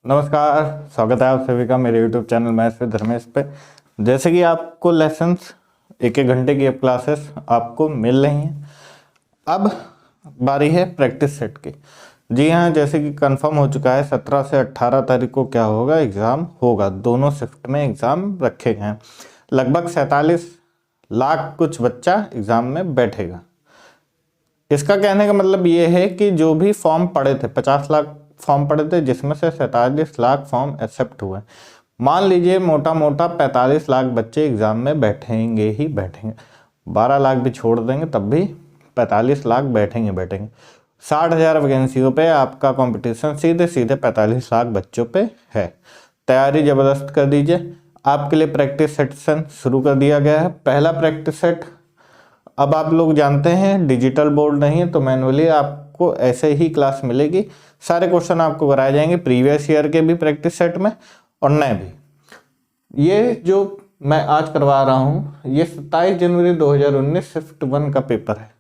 नमस्कार, स्वागत है आप सभी का मेरे YouTube channel maths with Dharmesh पे। जैसे कि आपको लेसन्स एक घंटे की अब क्लासेस आपको मिल रही हैं। अब बारी है प्रैक्टिस सेट की। जी हाँ, जैसे कि कंफर्म हो चुका है 17 से 18 तारीख को क्या होगा, एग्ज़ाम होगा। दोनों शिफ्ट में एग्ज़ाम रखे गए हैं। लगभग 47 लाख कुछ बच्चा एग्ज़ाम में बैठेगा। इसका कहने का मतलब ये है कि जो भी फॉर्म पड़े थे, 50 लाख फॉर्म पड़े थे, जिसमें से 47 लाख फॉर्म एक्सेप्ट हुए। मान लीजिए मोटा मोटा 45 लाख बच्चे एग्ज़ाम में बैठेंगे ही बैठेंगे। 12 लाख भी छोड़ देंगे तब भी 45 लाख बैठेंगे। 60,000 वैकेंसियों पे आपका कंपटीशन सीधे सीधे 45 लाख बच्चों पे है। तैयारी ज़बरदस्त कर दीजिए। आपके लिए प्रैक्टिस सेशन शुरू कर दिया गया है। पहला प्रैक्टिस सेट, अब आप लोग जानते हैं डिजिटल बोर्ड नहीं है तो मैनुअली आपको ऐसे ही क्लास मिलेगी। सारे क्वेश्चन आपको कराए जाएंगे, प्रीवियस ईयर के भी प्रैक्टिस सेट में और नए भी। ये जो मैं आज करवा रहा हूँ ये 27 जनवरी 2019 शिफ्ट 1 का पेपर है।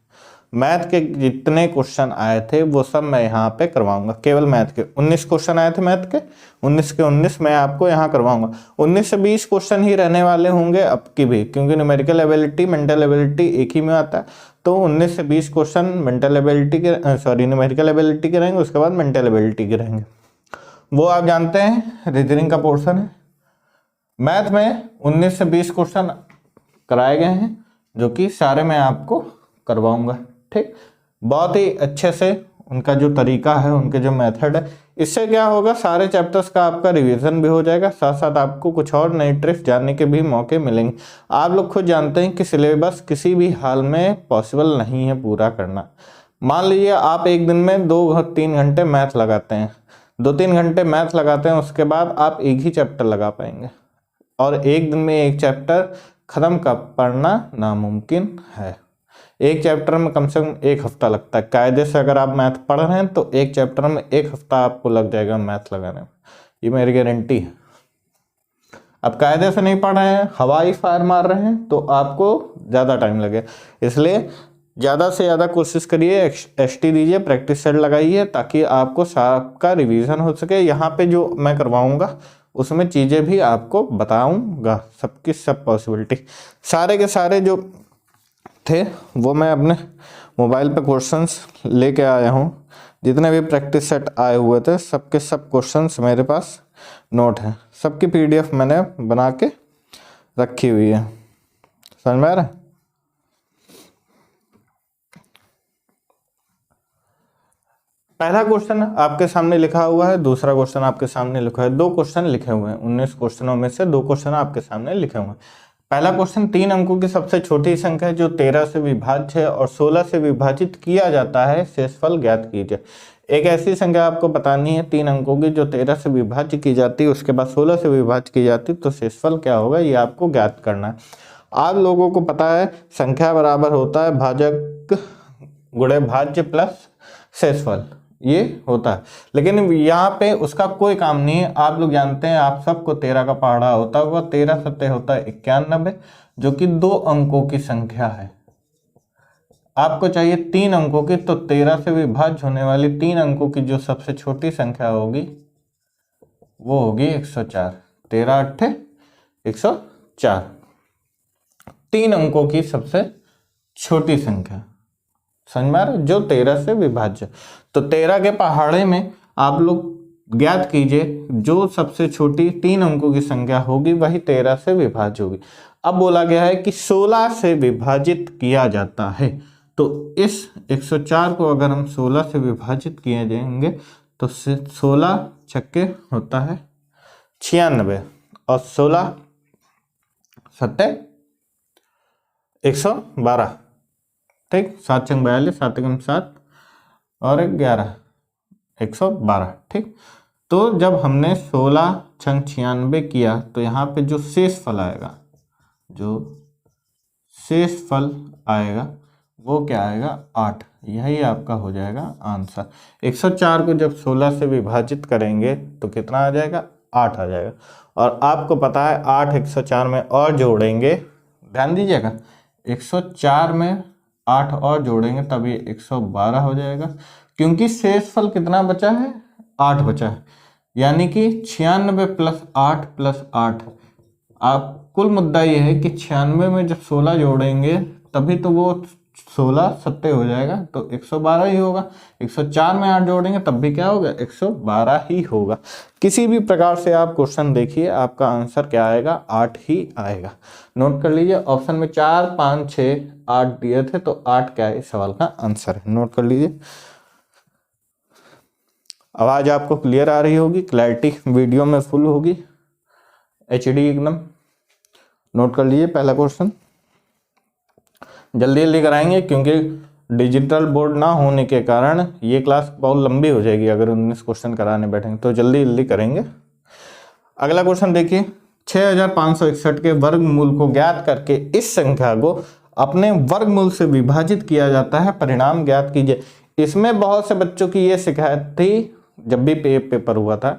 मैथ के जितने क्वेश्चन आए थे वो सब मैं यहाँ पे करवाऊंगा। केवल मैथ के 19 क्वेश्चन आए थे, मैथ के 19 के 19 मैं आपको यहाँ करवाऊंगा। 19 से 20 क्वेश्चन ही रहने वाले होंगे अब की भी, क्योंकि न्यूमेरिकल एबिलिटी मेंटल एबिलिटी एक ही में आता है। तो 19 से 20 क्वेश्चन मेंटल एबिलिटी के न्यूमेरिकल एबिलिटी के रहेंगे, उसके बाद मेंटल एबिलिटी के रहेंगे। वो आप जानते हैं रीजनिंग का पोर्शन है। मैथ में 19 से 20 क्वेश्चन कराए गए हैं जो कि सारे मैं आपको करवाऊंगा। ठीक, बहुत ही अच्छे से उनका जो तरीका है, उनके जो मेथड है, इससे क्या होगा, सारे चैप्टर्स का आपका रिवीजन भी हो जाएगा, साथ साथ आपको कुछ और नई ट्रिक्स जानने के भी मौके मिलेंगे। आप लोग खुद जानते हैं कि सिलेबस किसी भी हाल में पॉसिबल नहीं है पूरा करना। मान लीजिए आप एक दिन में 2-3 घंटे मैथ लगाते हैं, 2-3 घंटे मैथ लगाते हैं, उसके बाद आप एक ही चैप्टर लगा पाएंगे और एक दिन में एक चैप्टर खत्म कर पढ़ना नामुमकिन है। एक चैप्टर में कम से कम 1 हफ्ता लगता है। कायदे से अगर आप मैथ पढ़ रहे हैं तो एक चैप्टर में 1 हफ्ता आपको लग जाएगा मैथ लगाने में, ये मेरी गारंटी है। अब कायदे से नहीं पढ़ रहे हैं, हवाई फायर मार रहे हैं, तो आपको ज़्यादा टाइम लगे। इसलिए ज़्यादा से ज़्यादा कोशिश करिए, एसटी दीजिए, प्रैक्टिस सेट लगाइए, ताकि आपको सबका रिवीजन हो सके। यहाँ पे जो मैं करवाऊँगा उसमें चीज़ें भी आपको बताऊँगा, सबकी सब पॉसिबिलिटी। सारे के सारे जो थे वो मैं अपने मोबाइल पे क्वेश्चंस लेके आया हूँ। जितने भी प्रैक्टिस सेट आए हुए थे सबके सब क्वेश्चंस मेरे पास नोट हैं। सबकी पीडीएफ मैंने बना के रखी हुई है। समझ में आ रहा है? पहला क्वेश्चन आपके सामने लिखा हुआ है, दूसरा क्वेश्चन आपके सामने लिखा है। 2 क्वेश्चन लिखे हुए हैं। 19 क्वेश्चनों में से 2 क्वेश्चन आपके सामने लिखे हुए हैं। पहला क्वेश्चन, 3 अंकों की सबसे छोटी संख्या जो 13 से विभाज्य है और 16 से विभाजित किया जाता है, शेषफल ज्ञात कीजिए। एक ऐसी संख्या आपको बतानी है 3 अंकों की जो 13 से विभाज्य की जाती है, उसके बाद 16 से विभाज्य की जाती है, तो शेषफल क्या होगा ये आपको ज्ञात करना है। आप लोगों को पता है संख्या बराबर होता है भाजक गुणे भाज्य प्लस शेषफल, ये होता है। लेकिन यहाँ पे उसका कोई काम नहीं है। आप लोग जानते हैं, आप सबको 13 का पढ़ा होता होगा। 13 सत्ते होता है 91, जो कि 2 अंकों की संख्या है। आपको चाहिए 3 अंकों की, तो 13 से विभाज्य होने वाली 3 अंकों की जो सबसे छोटी संख्या होगी वो होगी 104। 13 अट्ठे 104, 3 अंकों की सबसे छोटी संख्या। समझ में आ रहा है? जो 13 से विभाज्य। तो 13 के पहाड़े में आप लोग ज्ञात कीजिए जो सबसे छोटी 3 अंकों की संख्या होगी वही 13 से विभाज्य होगी। अब बोला गया है कि 16 से विभाजित किया जाता है, तो इस 104 को अगर हम 16 से विभाजित किए जाएंगे तो 16 छक्के होता है 96 और 16 सत्ते 112। ठीक, 7 छंग 42, 7 एकम 7 और 11, 112। ठीक, तो जब हमने 16 छंग 96 किया तो यहाँ पे जो शेषफल आएगा, जो शेषफल आएगा वो क्या आएगा, 8। यही आपका हो जाएगा आंसर। 104 को जब 16 से विभाजित करेंगे तो कितना आ जाएगा, 8 आ जाएगा। और आपको पता है 8 104 में और जोड़ेंगे, ध्यान दीजिएगा, 104 में 8 और जोड़ेंगे तब ये 112 हो जाएगा, क्योंकि शेषफल कितना बचा है, 8 बचा है। यानी कि 96 प्लस 8 प्लस 8। आप कुल मुद्दा ये है कि 96 में जब 16 जोड़ेंगे तभी तो वो 16 सत्ते हो जाएगा, तो 112 ही होगा। 104 में 8 जोड़ेंगे तब भी क्या होगा, 112 ही होगा। किसी भी प्रकार से आप क्वेश्चन देखिए, आपका आंसर क्या आएगा, 8 ही आएगा। नोट कर लीजिए, ऑप्शन में 4 5 6 8 दिए थे, तो 8 क्या है इस सवाल का आंसर है। नोट कर लीजिए। आवाज आपको क्लियर आ रही होगी, क्लैरिटी वीडियो में फुल होगी, HD एकदम। नोट कर लीजिए पहला क्वेश्चन, जल्दी जल्दी कराएंगे क्योंकि डिजिटल बोर्ड ना होने के कारण ये क्लास बहुत लंबी हो जाएगी। अगर 19 क्वेश्चन कराने बैठेंगे तो जल्दी जल्दी करेंगे। अगला क्वेश्चन देखिए, 6561 के वर्गमूल को ज्ञात करके इस संख्या को अपने वर्गमूल से विभाजित किया जाता है, परिणाम ज्ञात कीजिए। इसमें बहुत से बच्चों की ये शिकायत थी, जब भी पेपर हुआ था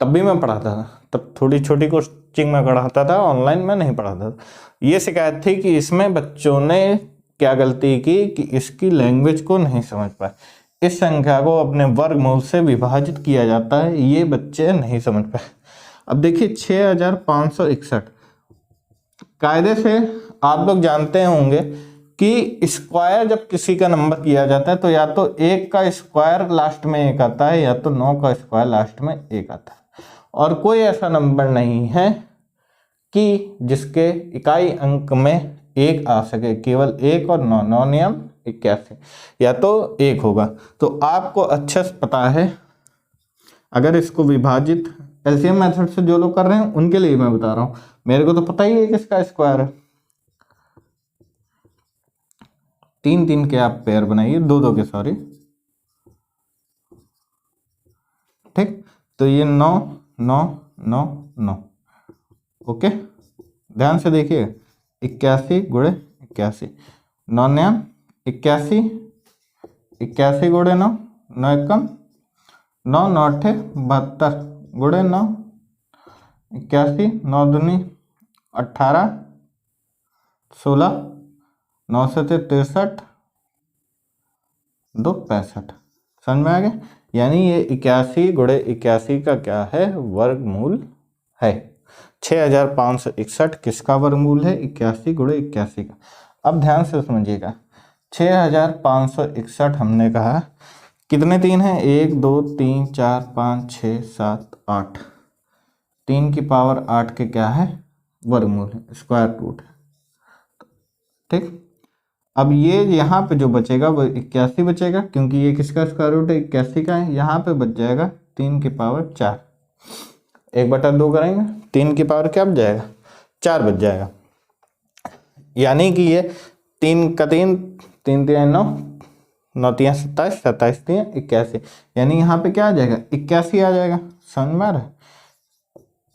तब भी मैं पढ़ाता था, तब थोड़ी छोटी कोचिंग में पढ़ाता था, ऑनलाइन में नहीं पढ़ाता था। ये शिकायत थी कि इसमें बच्चों ने क्या गलती की कि इसकी लैंग्वेज को नहीं समझ पाए। इस संख्या को अपने वर्गमूल से विभाजित किया जाता है, ये बच्चे नहीं समझ पाए। अब देखिए 6561, कायदे से आप लोग जानते होंगे कि स्क्वायर जब किसी का नंबर किया जाता है तो या तो 1 का स्क्वायर लास्ट में 1 आता है, या तो 9 का स्क्वायर लास्ट में 1 आता है। और कोई ऐसा नंबर नहीं है कि जिसके इकाई अंक में 1 आ सके, केवल 1 और 9, 9 नियम 81, या तो 1 होगा। तो आपको अच्छे से पता है, अगर इसको विभाजित एलसीएम मेथड से जो लोग कर रहे हैं उनके लिए मैं बता रहा हूं, मेरे को तो पता ही है कि इसका स्क्वायर है। 3 3 के आप पेयर बनाइए, 2 2 के, सॉरी, ठीक। तो ये 9 9 9 9, ओके। ध्यान से देखिए, 81 गुणे 81, 9 नियम 81, 81 गुणे 9, 9 एकम 9, 9 अट्ठे 72 गुणे 9, 81, 9 दूनी 18, 16, 9 से 63, 2 65। समझ में आ गया? यानी ये 81 गुणे 81 का क्या है, वर्गमूल है। 6561 किसका वर्गमूल है, 81 गुणे 81 का। अब ध्यान से समझिएगा, 6561 हमने कहा कितने 3 हैं, 1 2 3 4 5 6 7 8, 3 की पावर 8 के क्या है, वर्गमूल है, स्क्वायर रूट है, ठीक। अब ये यहाँ पे जो बचेगा वो 81 बचेगा, क्योंकि ये किसका स्क्वायर रूट है, 81 का है। यहाँ पे बच जाएगा 3 की पावर 4, 1/2 करेंगे, 3 की पावर क्या बच जाएगा, 4 बच जाएगा। यानी कि ये 3 का 3, 3 3 9, 9 3 27, 27 3 81, यानी यहाँ पे क्या आ जाएगा, 81 आ जाएगा। समझ में आ रहा है?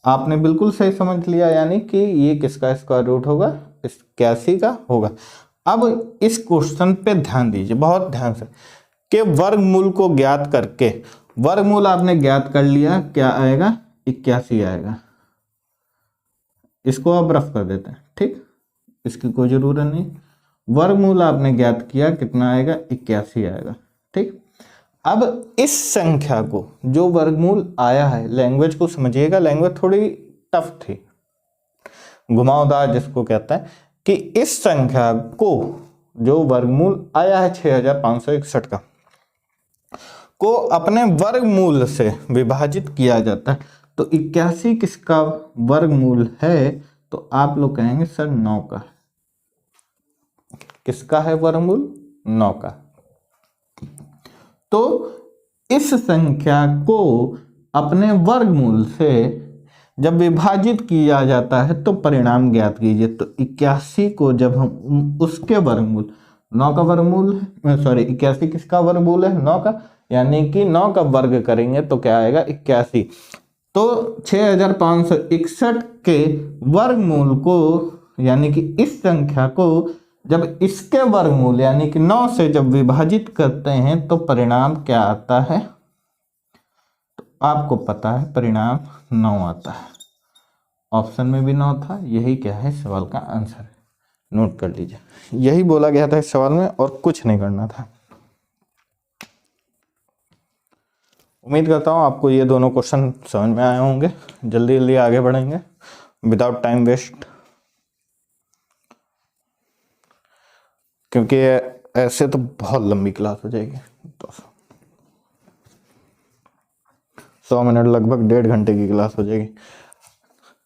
आपने बिल्कुल सही समझ लिया, यानी कि ये किसका स्क्वायर रूट होगा, 81 का होगा। अब इस क्वेश्चन पे ध्यान दीजिए, बहुत ध्यान से, कि वर्गमूल को ज्ञात करके, वर्गमूल आपने ज्ञात कर लिया, क्या आएगा, 81 आएगा। इसको अब रफ कर देते हैं, ठीक, इसकी कोई जरूरत नहीं। वर्गमूल आपने ज्ञात किया, कितना आएगा, 81 आएगा, ठीक। अब इस संख्या को जो वर्गमूल आया है, लैंग्वेज को समझिएगा, लैंग्वेज थोड़ी टफ थी, घुमावदार जिसको कहता है, कि इस संख्या को जो वर्गमूल आया है 6561 का, को अपने वर्गमूल से विभाजित किया जाता है। तो 81 किसका वर्गमूल है, तो आप लोग कहेंगे सर 9 का। किसका है वर्गमूल, 9 का। तो इस संख्या को अपने वर्गमूल से जब विभाजित किया जाता है तो परिणाम ज्ञात कीजिए। तो 81 को जब हम उसके वर्गमूल, 9 का वर्गमूल, सॉरी 81 किसका वर्गमूल है, 9 का, यानी कि 9 का वर्ग करेंगे तो क्या आएगा, 81। तो 6561 के वर्गमूल को, यानी कि इस संख्या को जब इसके वर्गमूल यानी कि 9 से जब विभाजित करते हैं तो परिणाम क्या आता है, तो आपको पता है परिणाम 9 आता है। ऑप्शन में भी 9 था, यही क्या है सवाल का आंसर है। नोट कर लीजिए, यही बोला गया था इस सवाल में और कुछ नहीं करना था। उम्मीद करता हूँ आपको ये दोनों क्वेश्चन समझ में आए होंगे। जल्दी जल्दी आगे बढ़ेंगे विदाउट टाइम वेस्ट, क्योंकि ऐसे तो बहुत लंबी क्लास हो जाएगी। तो 100 मिनट लगभग 1.5 घंटे की क्लास हो जाएगी।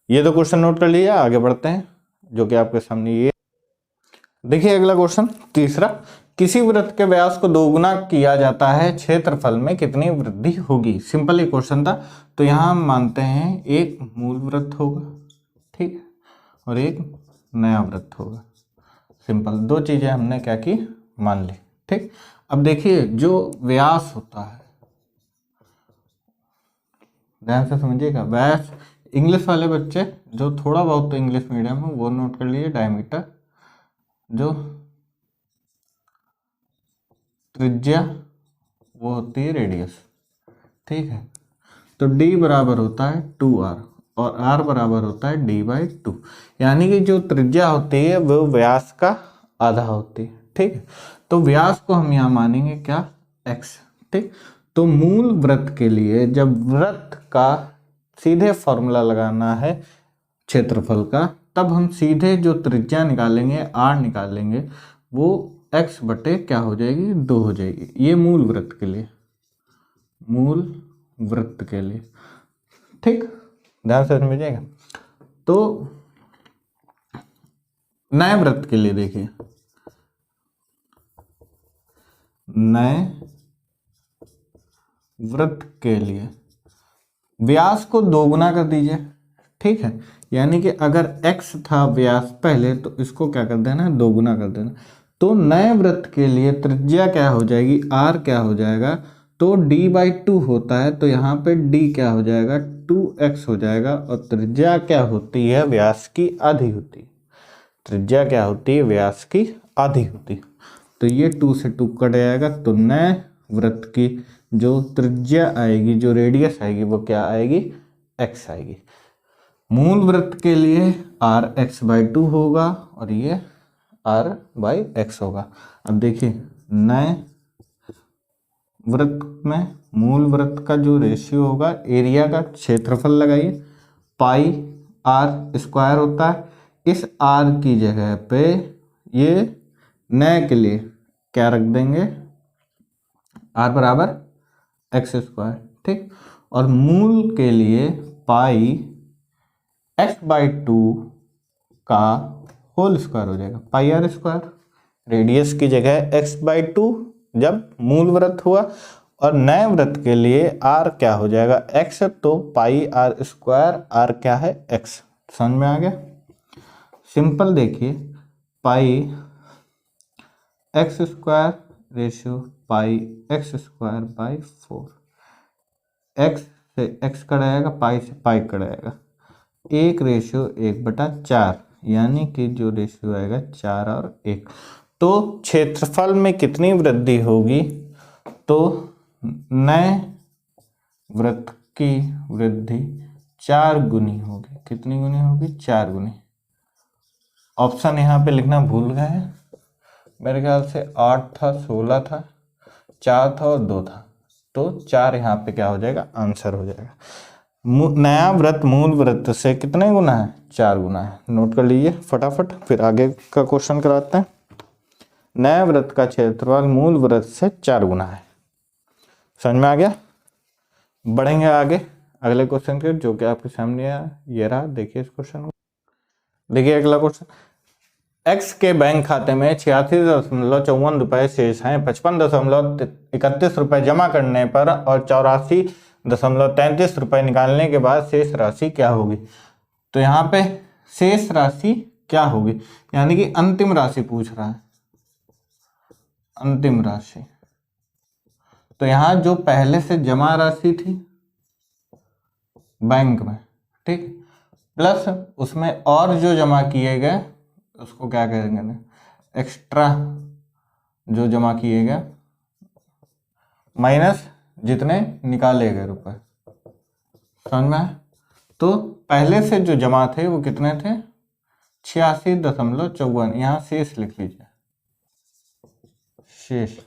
ये तो क्वेश्चन नोट कर लिया, आगे बढ़ते हैं जो कि आपके सामने ये देखिए। अगला क्वेश्चन तीसरा, किसी वृत्त के व्यास को दोगुना किया जाता है, क्षेत्रफल में कितनी वृद्धि होगी। सिंपल ही क्वेश्चन था। तो यहाँ हम मानते हैं एक मूल वृत्त होगा, ठीक है, और एक नया वृत्त होगा। सिंपल, दो चीजें हमने क्या की, मान ली, ठीक। अब देखिए जो व्यास होता है, ध्यान से समझिएगा, व्यास, इंग्लिश वाले बच्चे जो थोड़ा बहुत तो इंग्लिश मीडियम है वो नोट कर लीजिए। डायमीटर, जो त्रिज्या वो होती है रेडियस, ठीक है। तो d बराबर होता है 2r और r बराबर होता है d/2, यानी कि जो त्रिज्या होती है वो व्यास का आधा होती है, ठीक है। तो व्यास को हम यहाँ मानेंगे क्या, x, ठीक। तो मूल वृत्त के लिए जब वृत्त का सीधे फॉर्मूला लगाना है क्षेत्रफल का, तब हम सीधे जो त्रिज्या निकालेंगे r निकालेंगे, वो x बटे क्या हो जाएगी, 2 हो जाएगी। ये मूल वृत्त के लिए, मूल वृत्त के लिए, ठीक, ध्यान से समझिएगा। तो नए वृत्त के लिए देखिए, नए वृत्त के लिए व्यास को दोगुना कर दीजिए, ठीक है। यानी कि अगर x था व्यास पहले, तो इसको क्या कर देना, दोगुना कर देना। तो नए वृत्त के लिए त्रिज्या क्या हो जाएगी, r क्या हो जाएगा, तो d/2 होता है, तो यहाँ पे d क्या हो जाएगा, 2x हो जाएगा। और त्रिज्या क्या होती है, व्यास की आधी होती है। त्रिज्या क्या होती है, व्यास की आधी होती है। तो ये 2 से 2 कट जाएगा, तो नए वृत्त की जो त्रिज्या आएगी, जो रेडियस आएगी, वो क्या आएगी, x आएगी। मूल वृत्त के लिए r(x/2) होगा और ये r/x होगा। अब देखिए नए वृत्त में मूल वृत्त का जो रेशियो होगा, एरिया का क्षेत्रफल लगाइए, πr² होता है। इस r की जगह पे ये नए के लिए क्या रख देंगे, r बराबर x², ठीक। और मूल के लिए πx/2 का होल स्क्वायर हो जाएगा, πr²। रेडियस की जगह x/2 जब मूल वृत्त हुआ, और नए वृत्त के लिए r क्या हो जाएगा, x, तो πr², r क्या है, x। समझ में आ गया। सिंपल देखिए, πx² रेशियो πx²/4, x से x कट आएगा, पाई से पाई कट आएगा, 1:1/4, यानी कि जो रेशियो आएगा 4 और 1। तो क्षेत्रफल में कितनी वृद्धि होगी, तो नए वृत्त की वृद्धि 4 गुनी होगी। कितनी गुनी होगी, 4 गुनी। ऑप्शन यहाँ पे लिखना भूल गए हैं, मेरे ख्याल से 8 था, 16 था, 4 था और 2 था, तो 4 यहाँ पे क्या हो जाएगा, आंसर हो जाएगा। नया वृत्त मूल वृत्त से कितने गुना है, 4 गुना है। नोट कर लीजिए फटाफट, फिर आगे का क्वेश्चन कराते हैं। नए वृत्त का क्षेत्रफल मूल वृत्त से 4 गुना है। समझ में आ गया। बढ़ेंगे आगे अगले क्वेश्चन के, जो कि आपके सामने ये रहा। देखिए इस क्वेश्चन को, देखिए अगला क्वेश्चन, x के बैंक खाते में 86.54 रुपए शेष हैं। 55.31 रुपए जमा करने पर और 84.33 रुपए निकालने के बाद शेष राशि क्या होगी। तो यहाँ पे शेष राशि क्या होगी, यानी कि अंतिम राशि पूछ रहा है, अंतिम राशि। तो यहाँ जो पहले से जमा राशि थी बैंक में, ठीक, प्लस उसमें और जो जमा किए गए उसको क्या कहेंगे, एक्स्ट्रा जो जमा किए गए, माइनस जितने निकाले गए रुपए। समझ में आया। तो पहले से जो जमा थे वो कितने थे, 86.54। यहाँ शेष लिख लीजिए, शेष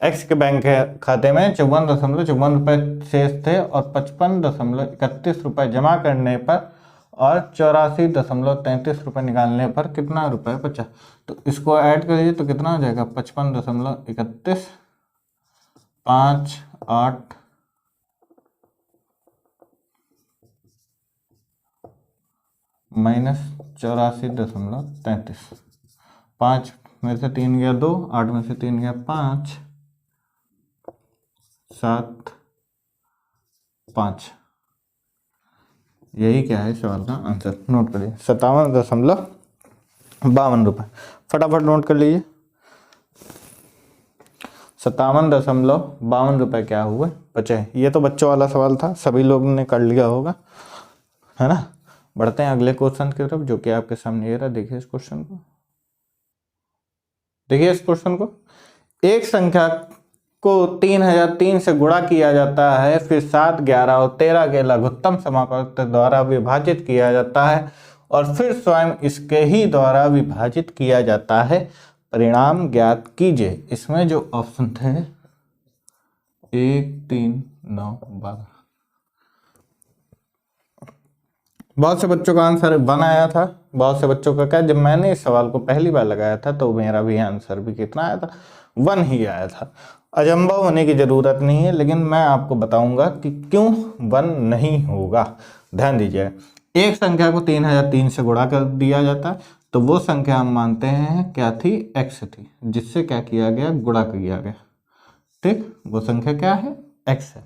एक्स के बैंक खाते में 54.54 शेष थे और 55.31 रुपये जमा करने पर और 84.33 रुपये निकालने पर कितना रुपये बचा। तो इसको ऐड कर लीजिए तो कितना हो जाएगा 55.31 5 8 माइनस 84.33। 5 में से 3 गया 2, 8 में से 3 गया 5, 7 5। यही क्या है सवाल का आंसर, नोट करिए 57.52 रुपये। फटाफट नोट कर लीजिए 57.52 रुपये क्या हुए बचे। ये तो बच्चों वाला सवाल था, सभी लोगों ने कर लिया होगा, है ना। बढ़ते हैं अगले क्वेश्चन की तरफ जो कि आपके सामने ये रहा। देखिए इस क्वेश्चन को, देखिए इस क्वेश्चन को। एक संख्या को 3003 से गुणा किया जाता है, फिर 7, 11 और 13 के लघुत्तम समापवर्त द्वारा विभाजित किया जाता है और फिर स्वयं इसके ही द्वारा विभाजित किया जाता है। परिणाम ज्ञात कीजिए। इसमें जो ऑप्शन थे 1, 3, 9, 12, बहुत से बच्चों का आंसर 1 आया था। बहुत से बच्चों का क्या, जब मैंने इस सवाल को पहली बार लगाया था तो मेरा भी आंसर भी कितना आया था, 1 ही आया था। अचंभव होने की जरूरत नहीं है, लेकिन मैं आपको बताऊंगा कि क्यों 1 नहीं होगा। ध्यान दीजिए, एक संख्या को 3003 से गुणा कर दिया जाता है तो वो संख्या हम मानते हैं क्या थी, x थी, जिससे क्या किया गया, गुणा किया गया। ठीक, वो संख्या क्या है, x है।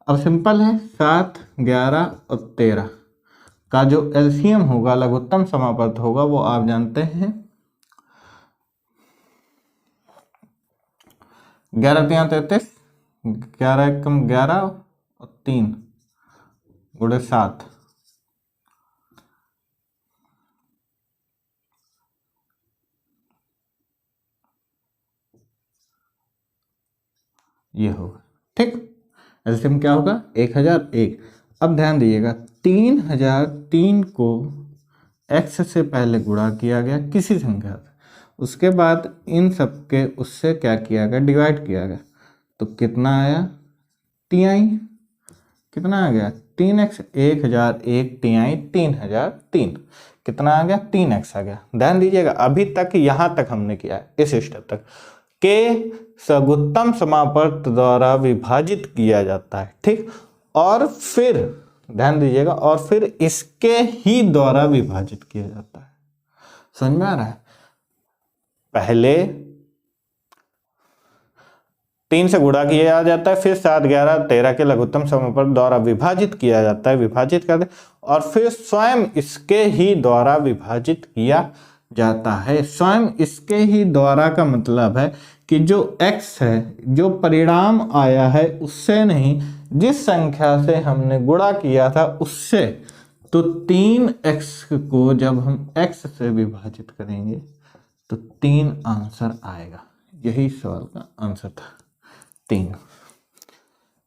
अब सिंपल है, 7, 11 और 13 का जो एलसीएम होगा, लघुत्तम समापवर्त होगा, वो आप जानते हैं 11 3 33, 11 एकम 11 और 3 गुणे 7, ये होगा। ठीक, एलसीएम क्या होगा, 1001। अब ध्यान दीजिएगा, 3003 को x से पहले गुणा किया गया किसी संख्या से, उसके बाद इन सब के उससे क्या किया गया, डिवाइड किया गया, तो कितना आया, तिहाई। कितना आ गया, 3x, 1001 तिहाई 3003, कितना आ गया, 3x आ गया। ध्यान दीजिएगा, अभी तक यहाँ तक हमने किया है, इस स्टेप तक के सगुत्तम समापवर्त द्वारा विभाजित किया जाता है। ठीक, और फिर ध्यान दीजिएगा, और फिर इसके ही द्वारा विभाजित किया जाता है। समझ में आ रहा है, पहले 3 से गुणा किया जाता है, फिर 7, 11, 13 के लघुत्तम समापवर्त द्वारा विभाजित किया जाता है, विभाजित करते, और फिर स्वयं इसके ही द्वारा विभाजित किया जाता है। स्वयं इसके ही द्वारा का मतलब है कि जो x है, जो परिणाम आया है उससे नहीं, जिस संख्या से हमने गुणा किया था उससे। तो 3x को जब हम x से विभाजित करेंगे तो 3 आंसर आएगा। यही सवाल का आंसर था, 3।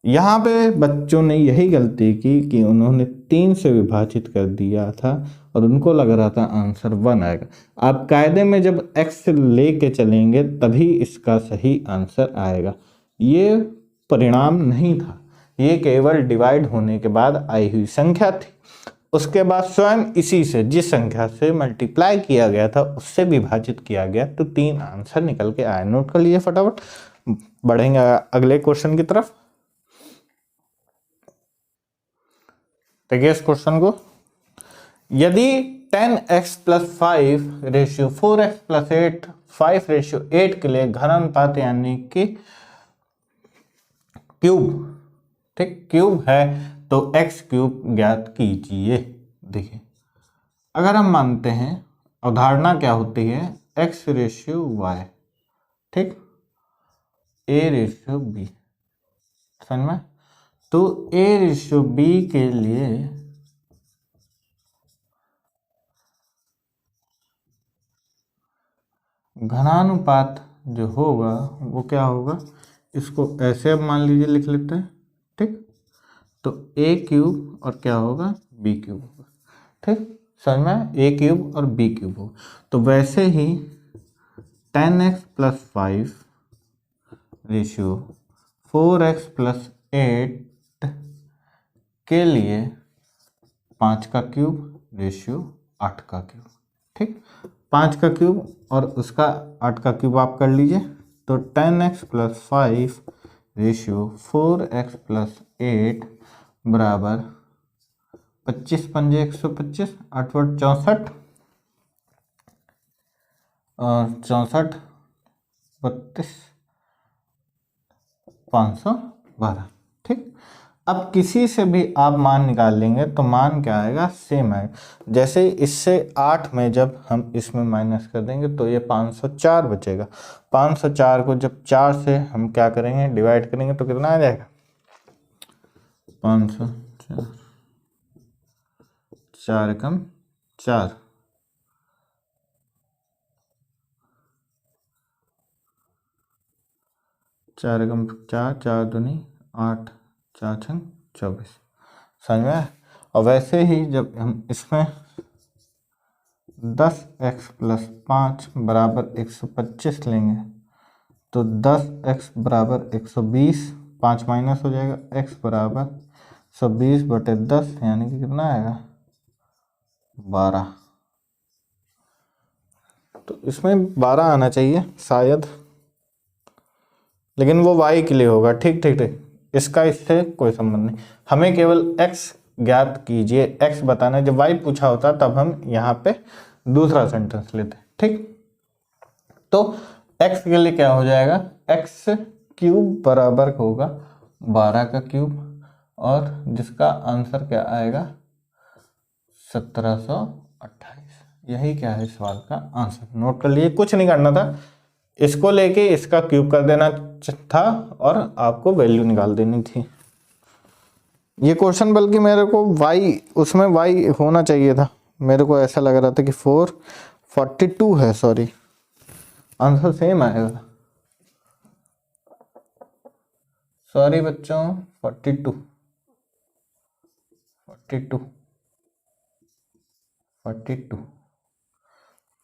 यहाँ पे बच्चों ने यही गलती की कि उन्होंने 3 से विभाजित कर दिया था और उनको लग रहा था आंसर 1 आएगा। आप कायदे में जब x लेके चलेंगे तभी इसका सही आंसर आएगा। ये परिणाम नहीं था, ये केवल डिवाइड होने के बाद आई हुई संख्या थी। उसके बाद स्वयं इसी से, जिस संख्या से मल्टीप्लाई किया गया था उससे विभाजित किया गया, तो 3 आंसर निकल के आए। नोट कर लीजिए फटाफट, बढ़ेंगे अगले क्वेश्चन की तरफ। देखिए इस क्वेश्चन को, यदि 10x + 5 रेशियो 4x + 8 5 रेशियो 8 के लिए घन अनुपात यानी कि क्यूब, ठीक, क्यूब है तो x क्यूब ज्ञात कीजिए। देखिए अगर हम मानते हैं, अवधारणा क्या होती है, x रेशियो y, ठीक, a रेशियो b, समझ में। तो a रेशियो b के लिए घनानुपात जो होगा वो क्या होगा, इसको ऐसे अब मान लीजिए लिख लेते हैं। ठीक, तो a क्यूब और क्या होगा, b क्यूब होगा। ठीक, समझ में, a क्यूब और b क्यूब होगा। तो वैसे ही 10x + 5 रेशियो 4x प्लस 8 के लिए 5 का क्यूब रेशियो 8 का क्यूब। ठीक, 5 का क्यूब और उसका 8 का क्यूब आप कर लीजिए, तो 10x plus 5 ratio 4x plus 8 बराबर 25 पंजे 125, 8 वट 64 और 64 32 512। ठीक, अब किसी से भी आप मान निकाल लेंगे तो मान क्या आएगा, सेम आएगा। जैसे इससे 8 में जब हम इसमें माइनस कर देंगे तो ये 504 बचेगा। 504 को जब 4 से हम क्या करेंगे, डिवाइड करेंगे तो कितना आ जाएगा, 504, 4 एकम 4, 4 एकम 4, 4 दूनी 8, 4 छंग 24। समझ में आया? और वैसे ही जब हम इसमें 10x प्लस 5 बराबर 125 लेंगे तो 10x बराबर 120, 5 माइनस हो जाएगा, x बराबर 120 बटे 10 यानी कि कितना आएगा, 12। तो इसमें 12 आना चाहिए शायद, लेकिन वो y के लिए होगा। ठीक ठीक ठीक, इसका इससे कोई संबंध नहीं, हमें केवल x ज्ञात कीजिए, x बताना है। जब y पूछा होता तब हम यहाँ पे दूसरा सेंटेंस लेते। ठीक, तो x के लिए क्या हो जाएगा, x क्यूब बराबर होगा 12 का क्यूब, और जिसका आंसर क्या आएगा, 1728। यही क्या है सवाल का आंसर। नोट कर लिए, कुछ नहीं करना था, इसको लेके इसका क्यूब कर देना था और आपको वैल्यू निकाल देनी थी। ये क्वेश्चन बल्कि मेरे को y, उसमें y होना चाहिए था, मेरे को ऐसा लग रहा था कि 442 है, सॉरी, आंसर सेम आएगा। सॉरी बच्चों, 42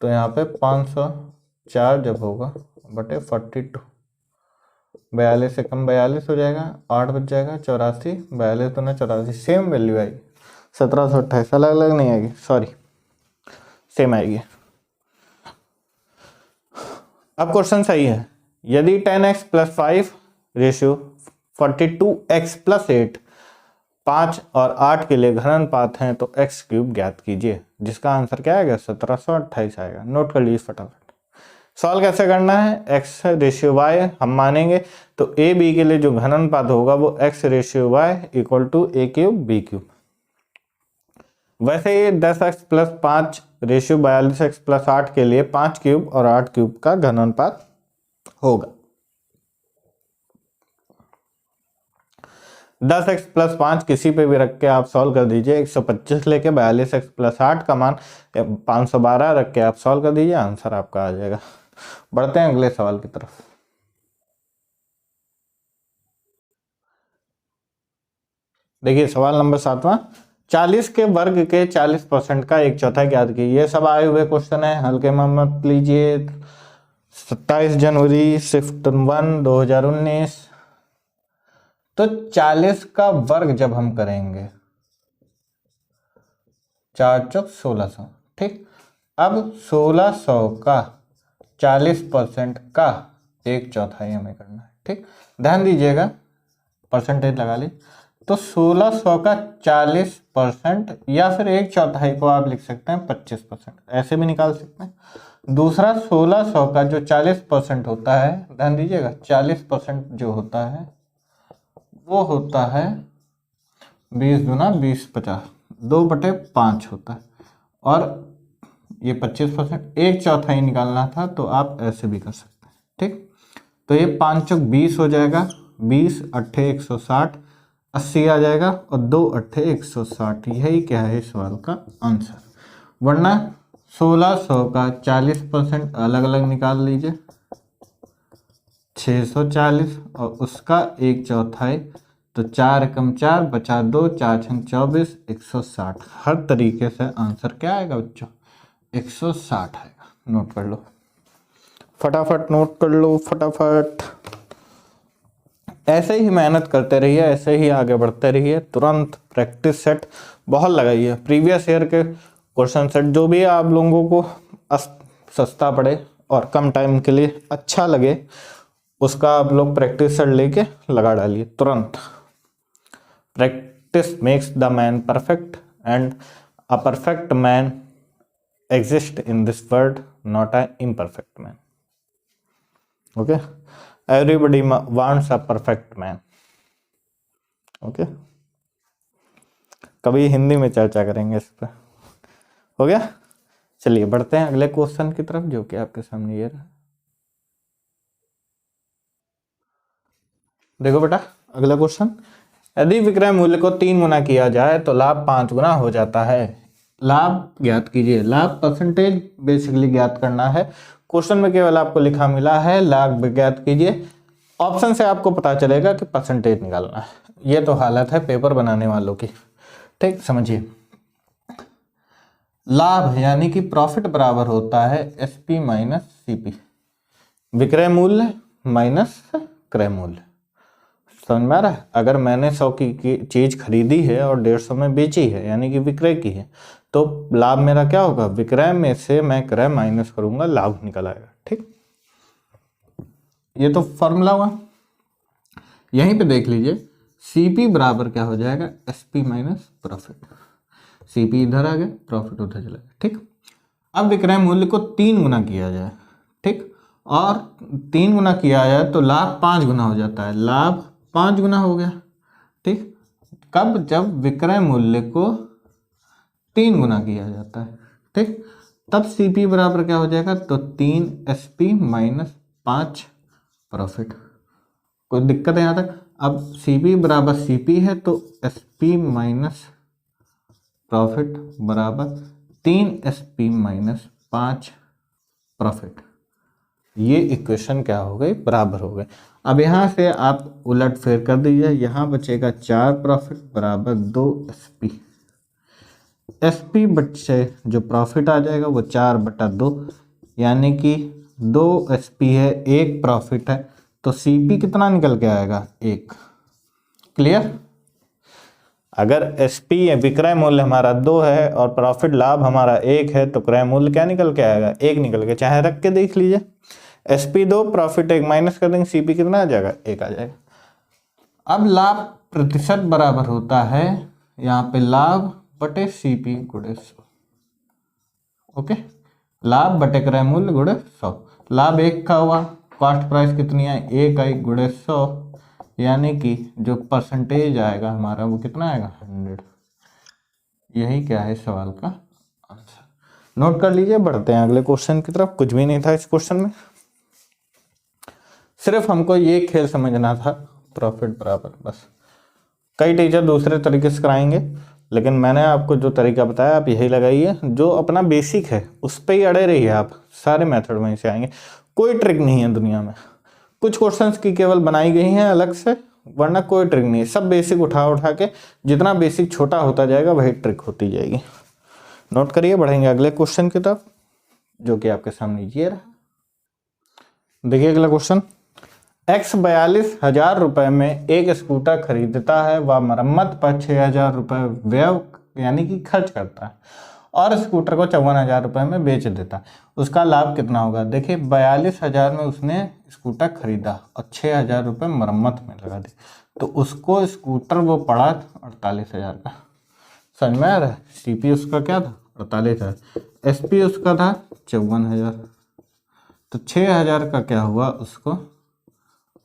तो यहाँ पे 504 जब होगा बटे 42, 42 से कम 42 हो जाएगा, 8 बच जाएगा 84, 42 तो ना 84, सेम वैल्यू आएगी 1728, अलग अलग नहीं आएगी, सॉरी सेम आएगी। अब क्वेश्चन सही है, यदि 10x plus 5 ratio 42x plus 8 5 और 8 के लिए घन अनुपात हैं तो x क्यूब ज्ञात कीजिए, जिसका आंसर क्या आएगा, 1728 आएगा। नोट कर लीजिए फटाफट। सॉल्व कैसे करना है, x रेशियो y हम मानेंगे तो a b के लिए जो घन अनुपात होगा वो x ratio y equal to a cube b cube. वैसे ये 10x plus 5 ratio 42x plus 8 के लिए 5 क्यूब और 8 क्यूब का घन अनुपात होगा। 10x प्लस 5 किसी पे भी रख के आप सॉल्व कर दीजिए, 125 लेके 42x प्लस 8 का मान 512 रख के आप सॉल्व कर दीजिए, आंसर आपका आ जाएगा। बढ़ते हैं अगले सवाल की तरफ। देखिए सवाल नंबर 7वां, 40 के वर्ग के 40% का 1/4 ज्ञात कीजिए। ये सब आए हुए क्वेश्चन है, हल्के में मत लीजिए। 27 जनवरी शिफ्ट 1 2019। तो 40 का वर्ग जब हम करेंगे 4 चौक 1600। ठीक, अब 1600 का 40% का 1/4 हमें करना है। ठीक, ध्यान दीजिएगा, परसेंटेज लगा ली, तो 1600 का 40% या फिर 1/4 को आप लिख सकते हैं 25%, ऐसे भी निकाल सकते हैं। दूसरा 1600 का जो 40% होता है, ध्यान दीजिएगा 40% जो होता है वो होता है 20 दूना 20 50, 2/5 होता है, और ये 25%, 1/4 निकालना था तो आप ऐसे भी कर सकते हैं। ठीक, तो ये 5 चौक 20 हो जाएगा, 20 अट्ठे 160, 80 आ जाएगा, और 2 अट्ठे 160। यही क्या है सवाल का आंसर। वरना 1600 का 40% अलग अलग निकाल लीजिए, 640, और उसका 1/4, तो 4 एकम 4 बचा 2, 4 छंग 24, 160। हर तरीके से आंसर क्या आएगा बच्चों, 160 आएगा। नोट कर लो फटाफट, नोट कर लो फटाफट। ऐसे ही मेहनत करते रहिए, ऐसे ही आगे बढ़ते रहिए, तुरंत प्रैक्टिस सेट बहुत लगाइए। प्रीवियस ईयर के क्वेश्चन सेट जो भी आप लोगों को सस्ता पड़े और कम टाइम के लिए अच्छा लगे, उसका आप लोग प्रैक्टिस सेट लेके लगा डालिए तुरंत। Practice makes the man perfect and a perfect man exist in this world, not a imperfect man. Okay, everybody wants a perfect man. Okay, कभी हिंदी में चर्चा करेंगे इस पर। हो गया, चलिए बढ़ते हैं अगले क्वेश्चन की तरफ, जो कि आपके सामने ये रहा। देखो बेटा, अगला क्वेश्चन, यदि विक्रय मूल्य को 3 गुना किया जाए तो लाभ 5 गुना हो जाता है। लाभ ज्ञात कीजिए। लाभ परसेंटेज बेसिकली ज्ञात करना है। क्वेश्चन में केवल आपको लिखा मिला है लाभ ज्ञात कीजिए। ऑप्शन से आपको पता चलेगा कि परसेंटेज निकालना है। ये तो हालत है पेपर बनाने वालों की। ठीक, समझिए। लाभ यानी कि प्रॉफिट बराबर होता है एसपी माइनस सीपी, विक्रय मूल्य माइनस क्रय मूल्य। समझ में आ रहा है? अगर मैंने 100 की चीज खरीदी है और 150 में बेची है, यानी कि विक्रय की है, तो लाभ मेरा क्या होगा? विक्रय में से मैं क्रय माइनस करूंगा, लाभ निकल आएगा। ठीक, ये तो फॉर्मूला हुआ। यहीं पे देख लीजिए, सीपी बराबर क्या हो जाएगा? SP minus profit. सीपी इधर आ गया, प्रॉफिट उधर चला गया। ठीक, अब विक्रय मूल्य को 3 गुना किया जाए, ठीक, और 3 गुना किया जाए तो लाभ 5 गुना हो जाता है। लाभ 5 गुना हो गया। ठीक, कब? जब विक्रय मूल्य को 3 गुना किया जाता है। ठीक, तब सीपी बराबर क्या हो जाएगा? तो 3 एसपी माइनस 5 प्रॉफिट। कोई दिक्कत है यहाँ तक? अब सीपी बराबर सीपी है तो एसपी माइनस प्रॉफिट बराबर 3 एसपी माइनस 5 प्रॉफिट। ये इक्वेशन क्या हो गई? बराबर हो गए। अब यहाँ से आप उलट फेर कर दीजिए, यहाँ बचेगा 4 प्रॉफिट बराबर 2 एसपी। एसपी बच्चे जो प्रॉफिट आ जाएगा वो 4/2, यानी कि 2 एसपी है, 1 प्रॉफिट है, तो सीपी कितना निकल के आएगा? 1। क्लियर? अगर एसपी विक्रय मूल्य हमारा 2 है और प्रॉफिट लाभ हमारा 1 है, तो क्रय मूल्य क्या निकल के आएगा? 1 निकल के। चाहे रख के देख लीजिए, एसपी 2 प्रॉफिट 1 माइनस कर देंगे, सीपी कितना आ जाएगा? 1 आ जाएगा। अब लाभ प्रतिशत बराबर होता है यहाँ पे लाभ बटे सीपी गुणे 100। ओके, लाभ बटे क्रय मूल्य गुणे 100। लाभ 1 का हुआ, कॉस्ट प्राइस कितनी है? 1 आई गुणे 100, यानी कि जो परसेंटेज आएगा हमारा वो कितना आएगा? 100। यही क्या है सवाल का आंसर। नोट कर लीजिए, बढ़ते हैं अगले क्वेश्चन की तरफ। कुछ भी नहीं था इस क्वेश्चन में, सिर्फ हमको ये खेल समझना था, प्रॉफिट बराबर, बस। कई टीचर दूसरे तरीके से कराएंगे, लेकिन मैंने आपको जो तरीका बताया आप यही लगाइए। जो अपना बेसिक है उस पर ही अड़े रहिए आप, सारे मेथड वहीं से आएंगे। कोई ट्रिक नहीं है दुनिया में। कुछ क्वेश्चंस की केवल बनाई गई हैं अलग से, वरना कोई ट्रिक नहीं है। सब बेसिक उठा उठा के जितना बेसिक छोटा होता जाएगा वही ट्रिक होती जाएगी। नोट करिए, बढ़ेंगे अगले क्वेश्चन की तरफ, जो कि आपके सामने ये रहा। देखिए अगला क्वेश्चन, एक्स 42,000 रुपए में एक स्कूटर खरीदता है, वह मरम्मत पर 6,000 रुपए व्यय यानी कि खर्च करता है और स्कूटर को 54,000 रुपए में बेच देता है। उसका लाभ कितना होगा? देखिए 42,000 में उसने स्कूटर खरीदा और 6,000 रुपये मरम्मत में लगा दी, तो उसको स्कूटर वो पड़ा 48,000 का। समझ में आ रहा है? सीपी उसका क्या था? 48,000। एसपी उसका था 54,000, तो 6,000 का क्या हुआ? उसको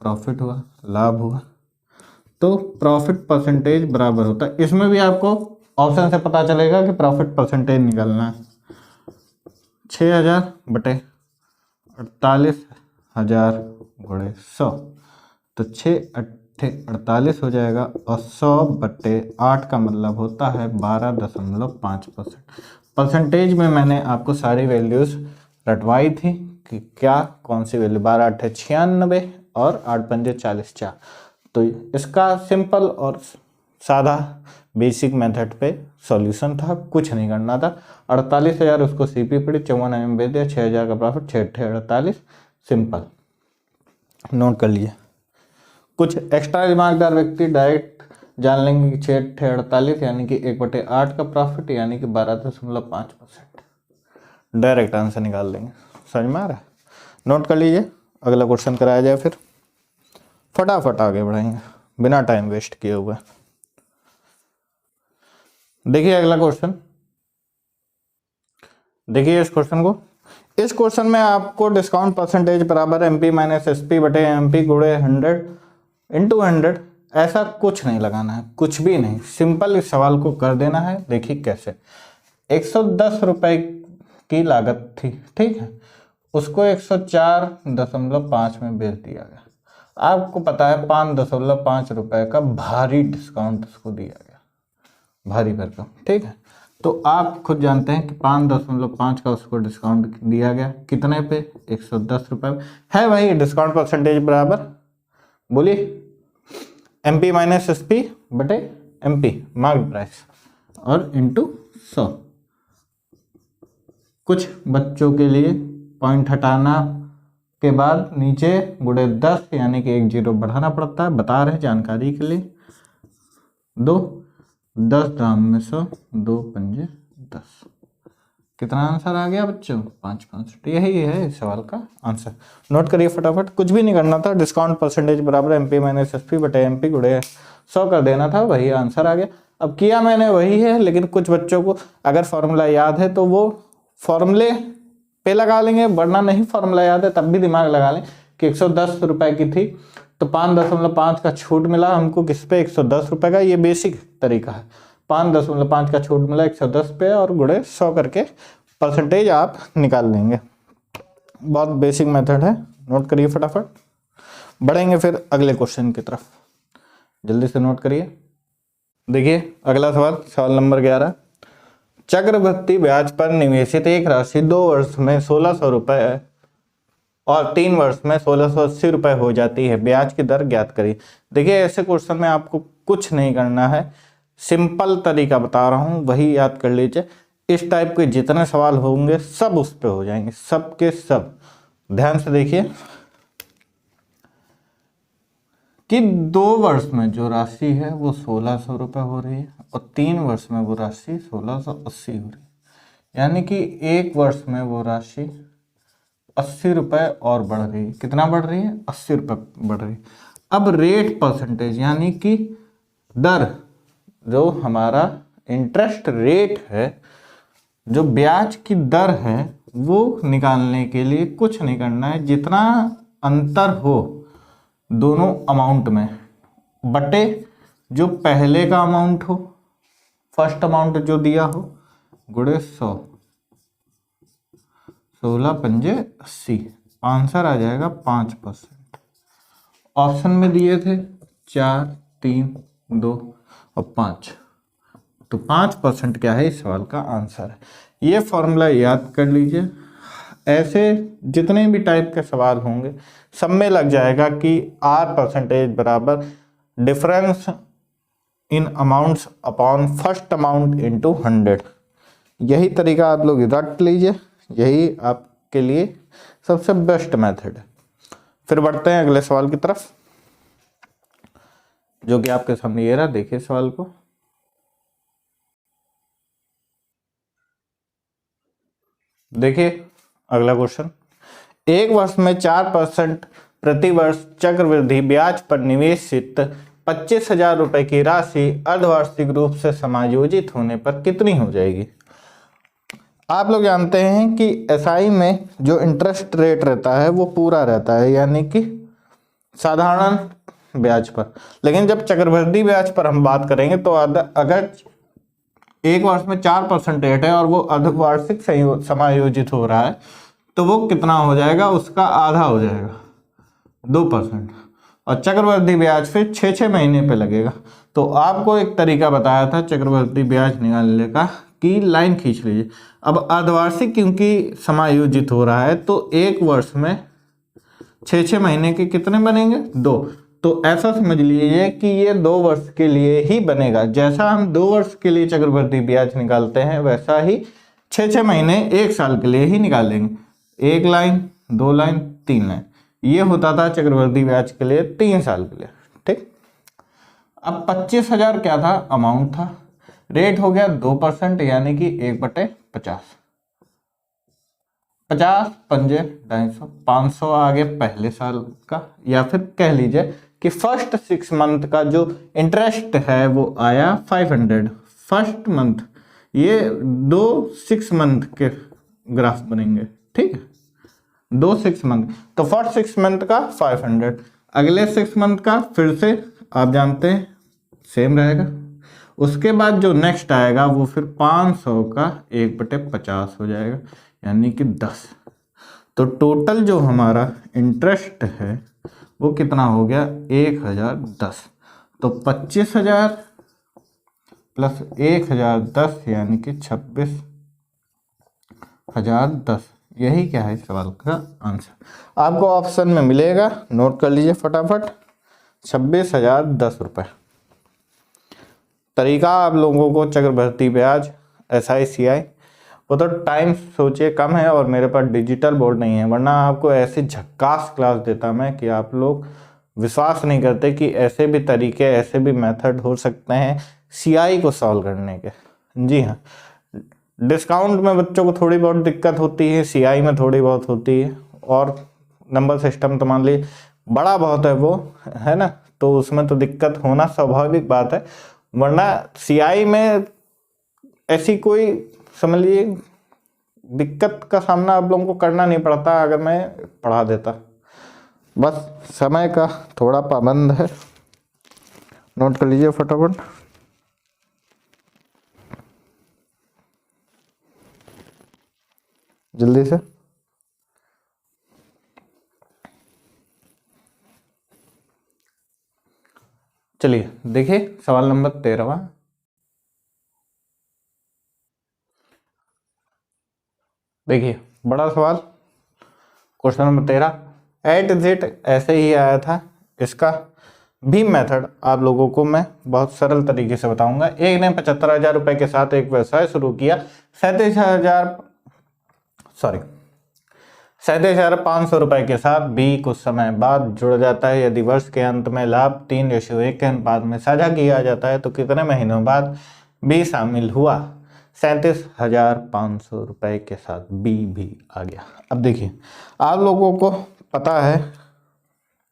प्रॉफिट हुआ, लाभ हुआ। तो प्रॉफिट परसेंटेज बराबर होता है, इसमें भी आपको ऑप्शन से पता चलेगा कि प्रॉफिट परसेंटेज निकालना है। 6,000 बटे 48,000 गुणे 100, तो 6×8 = 48 हो जाएगा, और 100/8 का मतलब होता है 12.5%। परसेंटेज में मैंने आपको सारी वैल्यूज रटवाई थी कि क्या कौन सी वैल्यू, 12×8 = 96 और 8×5 = 44। तो इसका सिंपल और सादा बेसिक मेथड पे सॉल्यूशन था, कुछ नहीं करना था। 48,000 उसको सीपी पड़ी, 54,000 में बेच दिया, 6,000 का प्रॉफिट, 6×8 = 48। सिंपल, नोट कर लिए। कुछ एक्स्ट्रा दिमागदार व्यक्ति डायरेक्ट जान लेंगे कि 6/48 यानी कि 1/8 का प्रॉफिट यानी कि 12.5%। डायरेक्ट आंसर निकाल लेंगे। समझ में आ रहा है? नोट कर लीजिए, अगला क्वेश्चन कराया जाए, फिर फटाफट आगे बढ़ेंगे बिना टाइम वेस्ट किए हुए। देखिए अगला क्वेश्चन, देखिए इस क्वेश्चन को। इस क्वेश्चन में आपको डिस्काउंट परसेंटेज बराबर MP माइनस SP बटे MP गुणे 100 इंटू 100, ऐसा कुछ नहीं लगाना है, कुछ भी नहीं, सिंपल इस सवाल को कर देना है। देखिए कैसे, 110 रुपए की लागत थी, ठीक है, उसको 104.5 में बेच दिया गया। आपको पता है 5.5 रुपए का भारी डिस्काउंट उसको दिया गया, भारी भरकम, ठीक है। तो आप खुद जानते हैं कि 5.5 का उसको डिस्काउंट दिया गया, कितने पे? 110 रुपए है भाई। डिस्काउंट परसेंटेज बराबर, बोलिए, MP माइनस SP बटे MP मार्केट प्राइस और इंटू 100। कुछ बच्चों के लिए पॉइंट हटाना के बाद नीचे गुणे 10 यानी कि 1 0 बढ़ाना पड़ता है, बता रहे जानकारी के लिए। 10 दाम में 100, 2 पंजे 10, कितना आंसर आ गया बच्चों? 5%। यही है इस सवाल का आंसर। नोट करिए फटाफट, कुछ भी नहीं करना था, डिस्काउंट परसेंटेज बराबर MP माइनस SP बटे MP गुणे 100 कर देना था, वही आंसर आ गया। अब किया मैंने वही है, लेकिन कुछ बच्चों को अगर फॉर्मूला याद है तो वो फॉर्मूले पे लगा लेंगे, वरना नहीं फॉर्मूला याद है तब भी दिमाग लगा लें कि 110 रुपए की थी तो 5.5 का छूट मिला हमको किस पे? 110 रुपए का। ये बेसिक तरीका है, 5.5 का छूट मिला 110 पे और गुणे 100 करके परसेंटेज आप निकाल लेंगे। बहुत बेसिक मेथड है, नोट करिए फटाफट। बढ़ेंगे फिर अगले क्वेश्चन की तरफ, जल्दी से नोट करिए। देखिए अगला सवाल, सवाल नंबर 11। चक्रवृद्धि ब्याज पर निवेशित एक राशि 2 वर्ष में 1600 रुपए और 3 वर्ष में 1680 रुपए हो जाती है, ब्याज की दर ज्ञात करिए। देखिए ऐसे क्वेश्चन में आपको कुछ नहीं करना है, सिंपल तरीका बता रहा हूं, वही याद कर लीजिए। इस टाइप के जितने सवाल होंगे सब उस पे हो जाएंगे, सब के सब। ध्यान से देखिए कि 2 वर्ष में जो राशि है वो 1600 रुपए हो रही है और 3 वर्ष में वो राशि 1680 हो रही है, यानी कि 1 वर्ष में वो राशि 80 रुपए और बढ़ रही है। कितना बढ़ रही है? 80 रुपए बढ़ रही है। अब रेट परसेंटेज यानी कि दर, जो हमारा इंटरेस्ट रेट है, जो ब्याज की दर है, वो निकालने के लिए कुछ नहीं करना है, जितना अंतर हो दोनों अमाउंट में बटे जो पहले का अमाउंट हो, फर्स्ट अमाउंट जो दिया हो, गुणे 100, 16 पंजे 80, आंसर आ जाएगा 5%। ऑप्शन में दिए थे 4, 3, 2 और 5, तो 5% क्या है इस सवाल का आंसर है। ये फॉर्मूला याद कर लीजिए, ऐसे जितने भी टाइप के सवाल होंगे सब में लग जाएगा कि R परसेंटेज बराबर difference in amounts upon first amount into 100। यही तरीका आप लोग रट लीजिए, यही आपके लिए सबसे बेस्ट मेथड है। फिर बढ़ते हैं अगले सवाल की तरफ, जो कि आपके सामने ये रहा। देखिए सवाल को, देखिए अगला क्वेश्चन। 1 वर्ष में 4% प्रति वर्ष चक्रवृद्धि ब्याज पर निवेशित 25,000 रुपए की राशि अर्धवार्षिक रूप से समायोजित होने पर कितनी हो जाएगी? आप लोग जानते हैं कि SI में जो इंटरेस्ट रेट रहता है वो पूरा रहता है, यानी कि साधारण ब्याज पर। लेकिन जब चक्रवृद्धि ब्याज पर हम बात करेंगे तो अगर 1 वर्ष में 4% रेट है और वो अर्धवार्षिक समायोजित हो रहा है तो वो कितना हो जाएगा? उसका आधा हो जाएगा, 2%। और चक्रवृद्धि ब्याज फिर 6 महीने पे लगेगा। तो आपको एक तरीका बताया था चक्रवृद्धि ब्याज निकालने का, कि लाइन खींच लीजिए। अब अर्धवार्षिक क्योंकि समायोजित हो रहा है तो 1 वर्ष में 6 महीने के कितने बनेंगे? 2। तो ऐसा समझ लीजिए कि ये 2 वर्ष के लिए ही बनेगा। जैसा हम 2 वर्ष के लिए चक्रवृद्धि ब्याज निकालते हैं वैसा ही 6 महीने 1 साल के लिए ही निकालेंगे। 1 लाइन, 2 लाइन, 3 लाइन, ये होता था चक्रवृद्धि ब्याज के लिए 3 साल के लिए, अब 25,000 क्या था, अमाउंट था, रेट हो गया 2% यानी कि 1/50, 50 पंजे 250, 500 आ गया पहले साल का, या फिर कह लीजिए कि फर्स्ट 6 मंथ का जो इंटरेस्ट है वो आया 500 फर्स्ट मंथ। ये 2 6 मंथ के ग्राफ बनेंगे, ठीक है, 2 6 मंथ, तो फर्स्ट 6 मंथ का 500, अगले 6 मंथ का फिर से आप जानते हैं सेम रहेगा, उसके बाद जो नेक्स्ट आएगा वो फिर 500 का 1/50 हो जाएगा यानी कि 10। तो टोटल जो हमारा इंटरेस्ट है वो कितना हो गया, 1010। तो 25,000 प्लस 1010 यानी कि 26,010। यही क्या है सवाल का आंसर, आपको ऑप्शन में मिलेगा, नोट कर लीजिए फटाफट, 26,010 रुपये। तरीका आप लोगों को चक्रवृद्धि ब्याज, SICI, वो तो टाइम सोचिए कम है और मेरे पास डिजिटल बोर्ड नहीं है, वरना आपको ऐसी झक्कास क्लास देता मैं कि आप लोग विश्वास नहीं करते कि ऐसे भी तरीके, ऐसे भी मेथड हो सकते हैं CI को सॉल्व करने के। जी हाँ, डिस्काउंट में बच्चों को थोड़ी बहुत दिक्कत होती है, CI में थोड़ी बहुत होती है, और नंबर सिस्टम तो मान लीजिए बड़ा बहुत है वो, है ना, तो उसमें तो दिक्कत होना स्वाभाविक बात है, वरना CI में ऐसी कोई समझ लीजिए दिक्कत का सामना आप लोगों को करना नहीं पड़ता अगर मैं पढ़ा देता। बस समय का थोड़ा पाबंद है, नोट कर लीजिए फटाफट। जल्दी से चलिए देखिए सवाल नंबर 13वां। देखिए बड़ा सवाल, question number 13, A to Z ऐसे ही आया था, इसका भी मेथड आप लोगों को मैं बहुत सरल तरीके से बताऊंगा। एक ने 75,000 रुपए के साथ एक व्यवसाय शुरू किया, 37,500 रुपए के साथ B कुछ समय बाद जुड़ जाता है। यदि वर्ष के अंत में लाभ 3:1 के अनुपात में साझा किया जाता है तो कितने महीनों बाद B शामिल हुआ। 37,500 रुपए के साथ B भी आ गया। अब देखिए आप लोगों को पता है,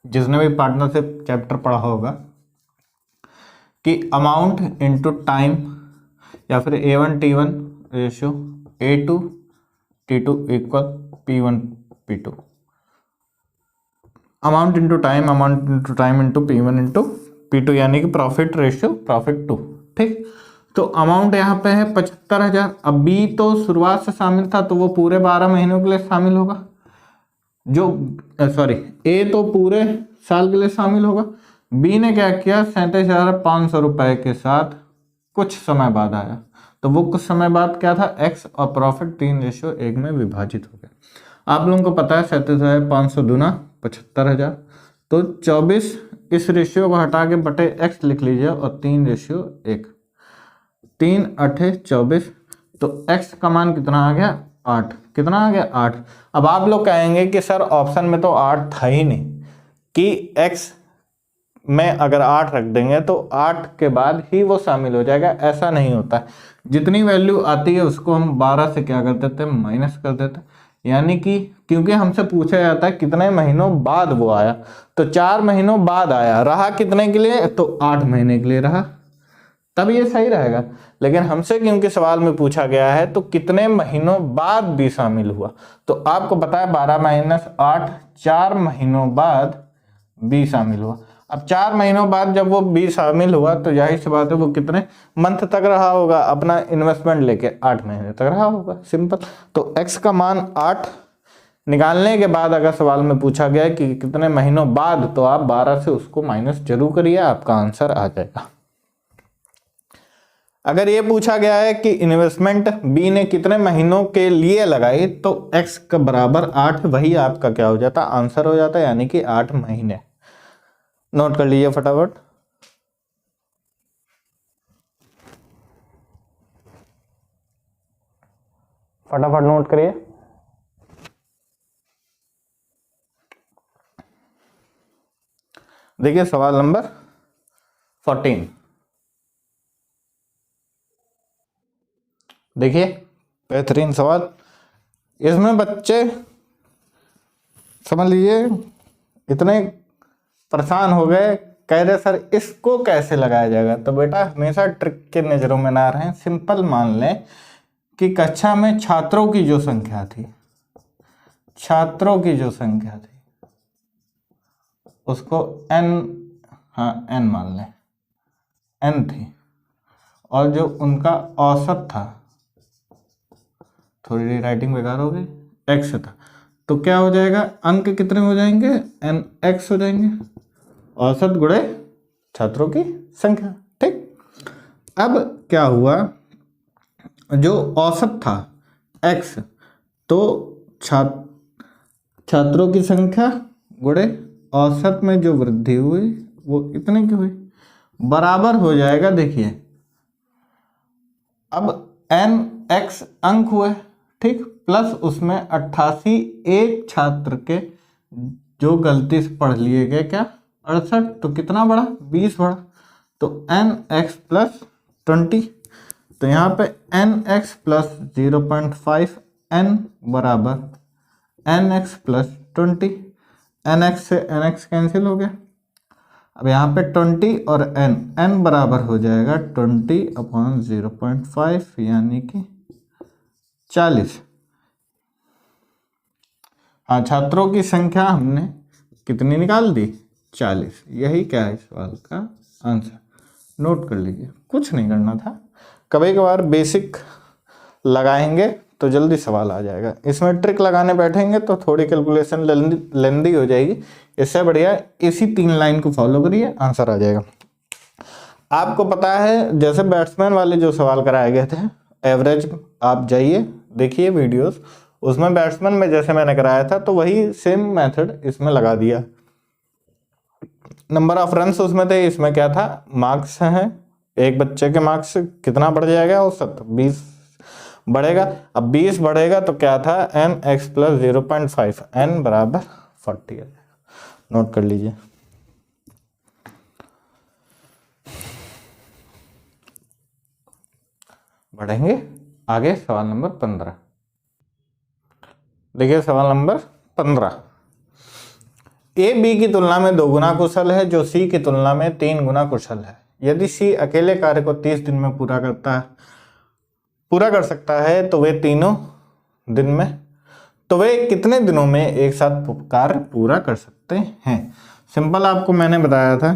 जिसने भी पार्टनरशिप चैप्टर पढ़ा होगा, कि अमाउंट इनटू टाइम या फिर A1T1 ratio A2T2 equal P1P2, amount into time, amount into time into P1 into P2 यानी कि प्रॉफिट रेशियो प्रॉफिट 2, ठीक। तो अमाउंट यहाँ पे है 75,000। अब B तो शुरुआत से शामिल था तो वो पूरे 12 महीनों के लिए शामिल होगा, जो A तो पूरे साल के लिए शामिल होगा। B ने क्या किया, 37,500 रुपए के साथ कुछ समय बाद आया, तो वो कुछ समय बाद क्या था, X और प्रॉफिट 3:1 में विभाजित हो गया। आप लोगों को पता है 37,500 दूना 75,000, तो 24 इस रेशियो को हटा के बटे X लिख लीजिए और 3:1, 3 8 24, तो X का मान कितना आ गया, 8। कितना आ गया, 8। अब आप लोग कहेंगे कि सर ऑप्शन में तो 8 था ही नहीं, कि X में अगर 8 रख देंगे तो 8 के बाद ही वो शामिल हो जाएगा। ऐसा नहीं होता, जितनी वैल्यू आती है उसको हम 12 से क्या कर देते हैं, माइनस कर देते हैं। यानी कि क्योंकि हमसे पूछा जाता है कितने महीनों बाद वो आया, तो 4 महीनों बाद आया, रहा कितने के लिए, तो 8 महीने के लिए रहा, तब ये सही रहेगा। लेकिन हमसे क्योंकि सवाल में पूछा गया है तो कितने महीनों बाद भी शामिल हुआ, तो आपको पता है 12 माइनस 8, 4 महीनों बाद B शामिल हुआ। अब 4 महीनों बाद जब वो B शामिल हुआ तो जाहिर सी बात है वो कितने मंथ तक रहा होगा, अपना इन्वेस्टमेंट लेके 8 महीने तक रहा होगा, सिंपल। तो X का मान 8 निकालने के बाद अगर सवाल में पूछा गया कि कितने महीनों बाद, तो आप 12 से उसको माइनस जरूर करिए, आपका आंसर आ जाएगा। अगर ये पूछा गया है कि इन्वेस्टमेंट B ने कितने महीनों के लिए लगाई, तो X का बराबर 8, वही आपका क्या हो जाता, आंसर हो जाता है, यानी कि 8 महीने। नोट कर लीजिए फटाफट। फटाफट नोट करिए। देखिए सवाल नंबर 14। देखिए बेहतरीन सवाल। इसमें बच्चे समझ लीजिए इतने परेशान हो गए, कह रहे सर इसको कैसे लगाया जाएगा। तो बेटा हमेशा ट्रिक के नजरों में ना रहें। सिंपल मान लें कि कक्षा में छात्रों की जो संख्या थी, छात्रों की जो संख्या थी उसको n, हाँ n मान लें, n थी, और जो उनका औसत था, थोड़ी राइटिंग बेकार हो गई, x था। तो क्या हो जाएगा, अंक कितने हो जाएंगे, nx हो जाएंगे, औसत गुणे छात्रों की संख्या। ठीक। अब क्या हुआ, जो औसत था x, तो छात्रों की संख्या गुणे औसत में जो वृद्धि हुई वो इतने की हुई, बराबर हो जाएगा। देखिए अब nx अंक हुए, ठीक, प्लस उसमें 88 एक छात्र के जो गलती से पढ़ लिए गए, क्या 68, तो कितना बढ़ा, 20 बढ़ा। तो nx प्लस 20, तो यहाँ पे nx प्लस 0.5 n बराबर nx प्लस 20, nx से nx कैंसिल हो गया। अब यहाँ पे 20 और n बराबर हो जाएगा 20/0.5 यानी कि 40। हाँ, छात्रों की संख्या हमने कितनी निकाल दी, 40। यही क्या है सवाल का आंसर, नोट कर लीजिए, कुछ नहीं करना था। कभी कभार बेसिक लगाएंगे तो जल्दी सवाल आ जाएगा। इसमें ट्रिक लगाने बैठेंगे तो थोड़ी कैलकुलेशन लेंदी हो जाएगी। इससे बढ़िया इसी 3 लाइन को फॉलो करिए, आंसर आ जाएगा। आपको पता है जैसे बैट्समैन वाले जो सवाल कराए गए थे, एवरेज आप जाइए देखिए वीडियोस, उसमें बैट्समैन में जैसे मैंने कराया था तो वही सेम मेथड इसमें लगा दिया। नंबर ऑफ रन्स उसमें थे, इसमें क्या था, मार्क्स हैं, एक बच्चे के मार्क्स कितना बढ़ जाएगा, औसत 20 बढ़ेगा। अब 20 बढ़ेगा तो क्या था, nx प्लस 0.5, n बराबर 40 है। नोट कर लीजिए। बढ़ेंगे आगे, सवाल नंबर 15। देखिए सवाल नंबर 15, ए बी की तुलना में 2 गुना कुशल है जो सी की तुलना में 3 गुना कुशल है। यदि सी अकेले कार्य को 30 दिन में पूरा कर सकता है तो वे तीनों दिन में, तो वे कितने दिनों में एक साथ कार्य पूरा कर सकते हैं। सिंपल आपको मैंने बताया था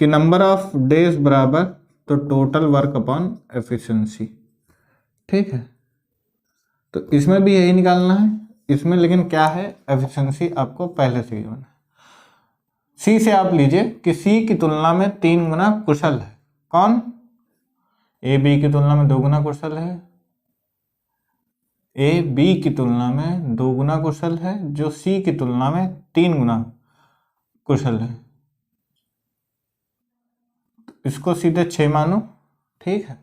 कि नंबर ऑफ डेज बराबर तो टोटल वर्क अपॉन एफिशिएंसी, ठीक है। तो इसमें भी यही निकालना है, इसमें लेकिन क्या है, एफिशिएंसी आपको पहले से गिवन है। सी से आप लीजिए कि सी की तुलना में 3 गुना कुशल है कौन, ए बी की तुलना में 2 गुना कुशल है, ए बी की तुलना में 2 गुना कुशल है जो सी की तुलना में 3 गुना कुशल है। इसको सीधे 6 मानो, ठीक है,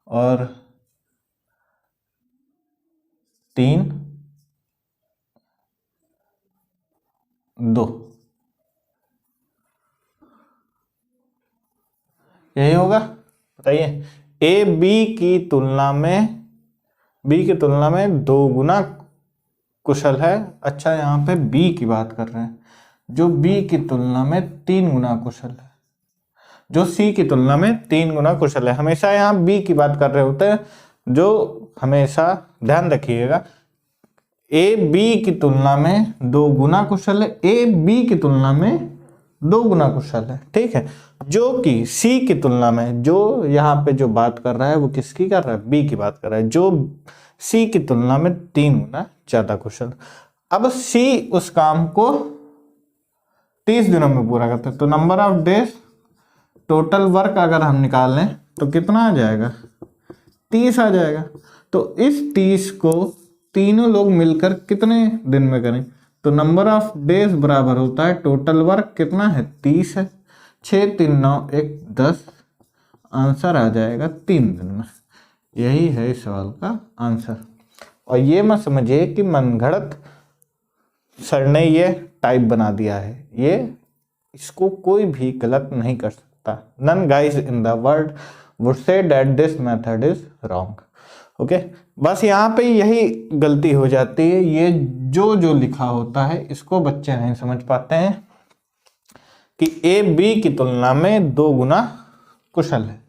और 3 2 यही होगा। बताइए, ए बी की तुलना में 2 गुना कुशल है। अच्छा, यहाँ पे बी की बात कर रहे हैं, जो बी की तुलना में 3 गुना कुशल है, जो सी की तुलना में 3 गुना कुशल है। हमेशा यहाँ बी की बात कर रहे होते हैं, जो हमेशा ध्यान रखिएगा, ए बी की तुलना में 2 गुना कुशल है, ए बी की तुलना में 2 गुना कुशल है, ठीक है। जो कि सी की तुलना में, जो यहाँ पे जो बात कर रहा है वो किसकी कर रहा है, बी की बात कर रहा है, जो सी की तुलना में 3 गुना ज्यादा कुशल। अब सी उस काम को 30 दिनों में पूरा करते हैं, तो number of days total work अगर हम निकाल लें तो कितना आ जाएगा, 30 आ जाएगा। तो इस 30 को तीनों लोग मिलकर कितने दिन में करें, तो नंबर ऑफ डेज बराबर होता है टोटल वर्क कितना है, 30 है, 6 3 9 1 10, आंसर आ जाएगा 3 दिन में। यही है इस सवाल का आंसर। और ये मत समझिए कि मनगढ़ंत सर ने ये टाइप बना दिया है, ये इसको कोई भी गलत नहीं कर सकता। None guys in the world would say that this method is wrong. Okay, बस यहाँ पे यही गलती हो जाती है, ये जो लिखा होता है इसको बच्चे नहीं समझ पाते हैं कि ए बी की तुलना में 2 गुना कुशल है।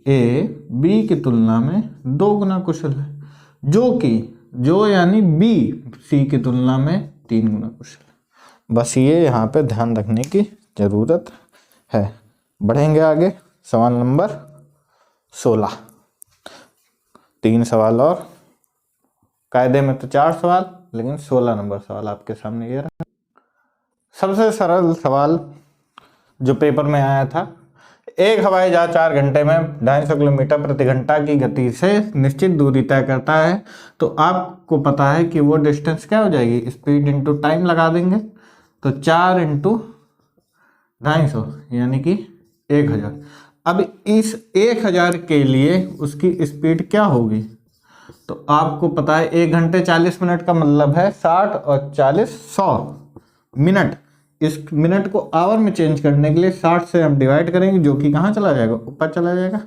ए बी की तुलना में 2 गुना कुशल है, जो यानी बी सी की तुलना में 3 गुना कुशल है। बस ये यहाँ पे ध्यान रखने की जरूरत है। बढ़ेंगे आगे, सवाल नंबर 16। 3 सवाल और, कायदे में तो 4 सवाल, लेकिन 16 नंबर सवाल आपके सामने ये रहा। सबसे सरल सवाल जो पेपर में आया था, एक हवाई जहाज 4 घंटे में 250 किलोमीटर प्रति घंटा की गति से निश्चित दूरी तय करता है, तो आपको पता है कि वो डिस्टेंस क्या हो जाएगी, स्पीड इंटू टाइम लगा देंगे, तो 4 इंटू 250 यानी कि 1000। अब इस 1000 के लिए उसकी स्पीड क्या होगी, तो आपको पता है 1 घंटे 40 मिनट का मतलब है 60 और 40 100 मिनट। इस मिनट को आवर में चेंज करने के लिए 60 से हम डिवाइड करेंगे, जो कि कहाँ चला जाएगा, ऊपर चला जाएगा।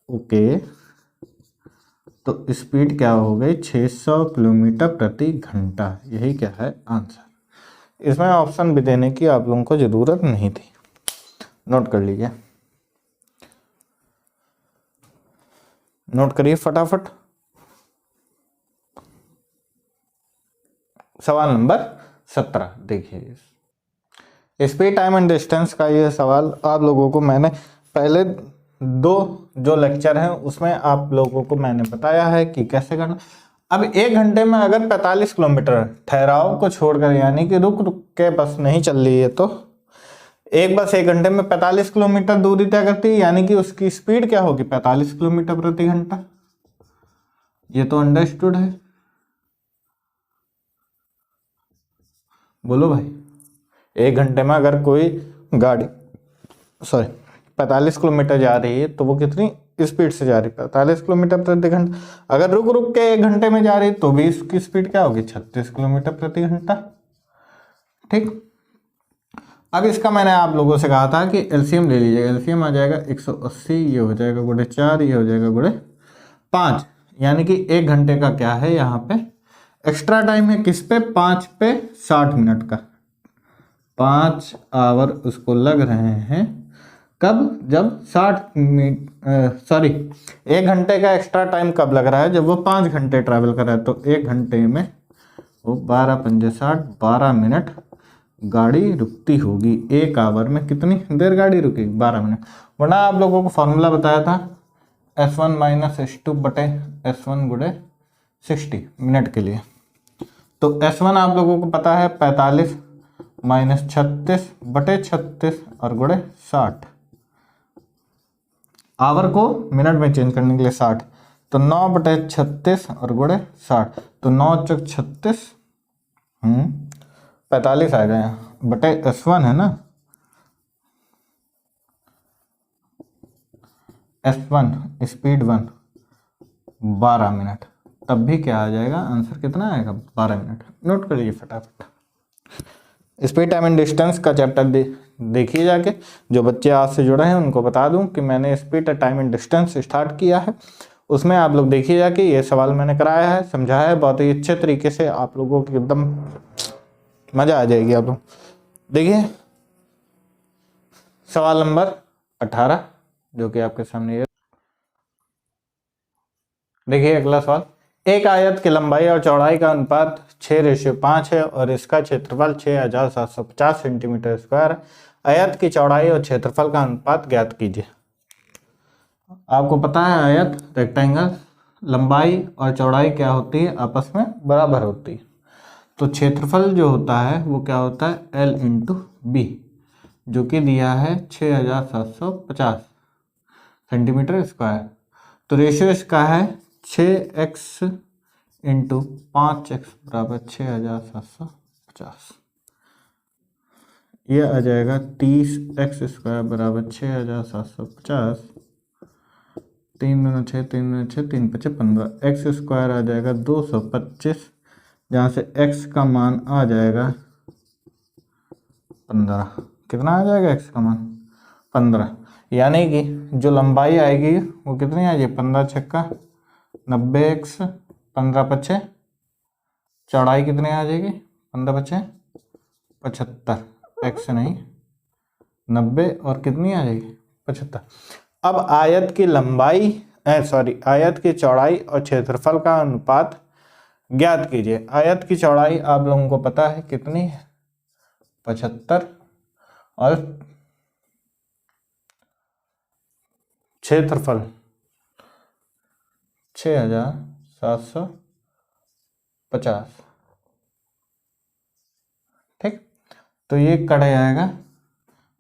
ओके, तो स्पीड क्या हो गई, 600 किलोमीटर प्रति घंटा। यही क्या है आंसर। इसमें ऑप्शन भी देने की आप लोगों को जरूरत नहीं थी, नोट कर लीजिए, नोट करिए फटाफट। सवाल नंबर 17 देखिए, स्पीड टाइम एंड डिस्टेंस का ये सवाल आप लोगों को मैंने पहले 2 जो लेक्चर हैं उसमें आप लोगों को मैंने बताया है कि कैसे करना। अब 1 घंटे में अगर 45 किलोमीटर ठहराव को छोड़कर, यानी कि रुक रुक के बस नहीं चल रही है, तो एक बस 1 घंटे में 45 किलोमीटर दूरी तय करती है, यानी कि उसकी स्पीड क्या होगी, 45 किलोमीटर प्रति घंटा। ये तो अंडरस्टूड है, बोलो भाई। 1 घंटे में अगर कोई गाड़ी 45 किलोमीटर जा रही है, तो वो कितनी स्पीड से जा रही है, 45 किलोमीटर प्रति घंटा। अगर रुक रुक के 1 घंटे में जा रही है, तो भी इसकी स्पीड क्या होगी, 36 किलोमीटर प्रति घंटा। ठीक, अब इसका मैंने आप लोगों से कहा था कि एलसीएम ले लीजिएगा। एलसीएम आ जाएगा 180, ये हो जाएगा गुणे 4, ये हो जाएगा गुणे 5, यानी कि 1 घंटे का क्या है यहाँ पे एक्स्ट्रा टाइम है, किस पे, 5 पे 60 मिनट का। 5 आवर उसको लग रहे हैं, कब, जब 1 घंटे का एक्स्ट्रा टाइम कब लग रहा है, जब वो 5 घंटे ट्रैवल कर रहा है। तो 1 घंटे में वो 12 पंजे 60, 12 मिनट गाड़ी रुकती होगी। 1 आवर में कितनी देर गाड़ी रुकेगी, 12 मिनट। वरना आप लोगों को फॉर्मूला बताया था S1 माइनस S2 बटे S1 गुणे 60 मिनट के लिए। तो S1 आप लोगों को पता है 45 माइनस 36 बटे 36 और गुणे 60। आवर को मिनट में चेंज करने के लिए 60, तो 9 बटे 36 और गुणे 60, तो 9 चौक 36 45 आ गया बटे S1 है ना, S1 स्पीड 1 12 मिनट, तब भी क्या आ जाएगा आंसर, कितना आएगा, 12 मिनट। नोट कर लीजिए फटाफट। स्पीड टाइम एंड डिस्टेंस का चैप्टर देखिए जाके। जो बच्चे आज से जुड़े हैं उनको बता दूं कि मैंने speed time and distance start किया है, उसमें आप लोग देखिए जाके, ये सवाल मैंने कराया है, समझाया है बहुत ही अच्छे तरीके से, आप लोगों को एकदम मजा आ जाएगी। आप लोग देखिए सवाल नंबर 18 जो कि आपके सामने है। देखिए अगला सवाल, एक आयत की लंबाई और चौड़ाई का अनुपात 6:5 है और इसका क्षेत्रफल 6750 सेंटीमीटर स्क्वायर है। आयत की चौड़ाई और क्षेत्रफल का अनुपात ज्ञात कीजिए। आपको पता है आयत रेक्टेंगल, लंबाई और चौड़ाई क्या होती है, आपस में बराबर होती है। तो क्षेत्रफल जो होता है वो क्या होता है, L इंटू बी, जो कि दिया है 6750 सेंटीमीटर स्क्वायर। तो रेशियो इसका है 6x इंटू 5x बराबर 6750। ये आ जाएगा 30x स्क्वायर बराबर 6750। 3 दूना 6, 3 दूना 6, 3 पचे 15। एक्स स्क्वायर आ जाएगा 225, जहाँ से x का मान आ जाएगा 15। कितना आ जाएगा x का मान 15, यानी कि जो लंबाई आएगी वो कितनी आ जाएगी 15 छक्का 90x, 15 पचे चौड़ाई कितनी आ जाएगी 15 पचे 75, x नहीं 90 और कितनी आ जाएगी 75। अब आयत की लंबाई आयत की चौड़ाई और क्षेत्रफल का अनुपात ज्ञात कीजिए। आयत की चौड़ाई आप लोगों को पता है कितनी है 75 और क्षेत्रफल 6750। ठीक, तो ये कट जाएगा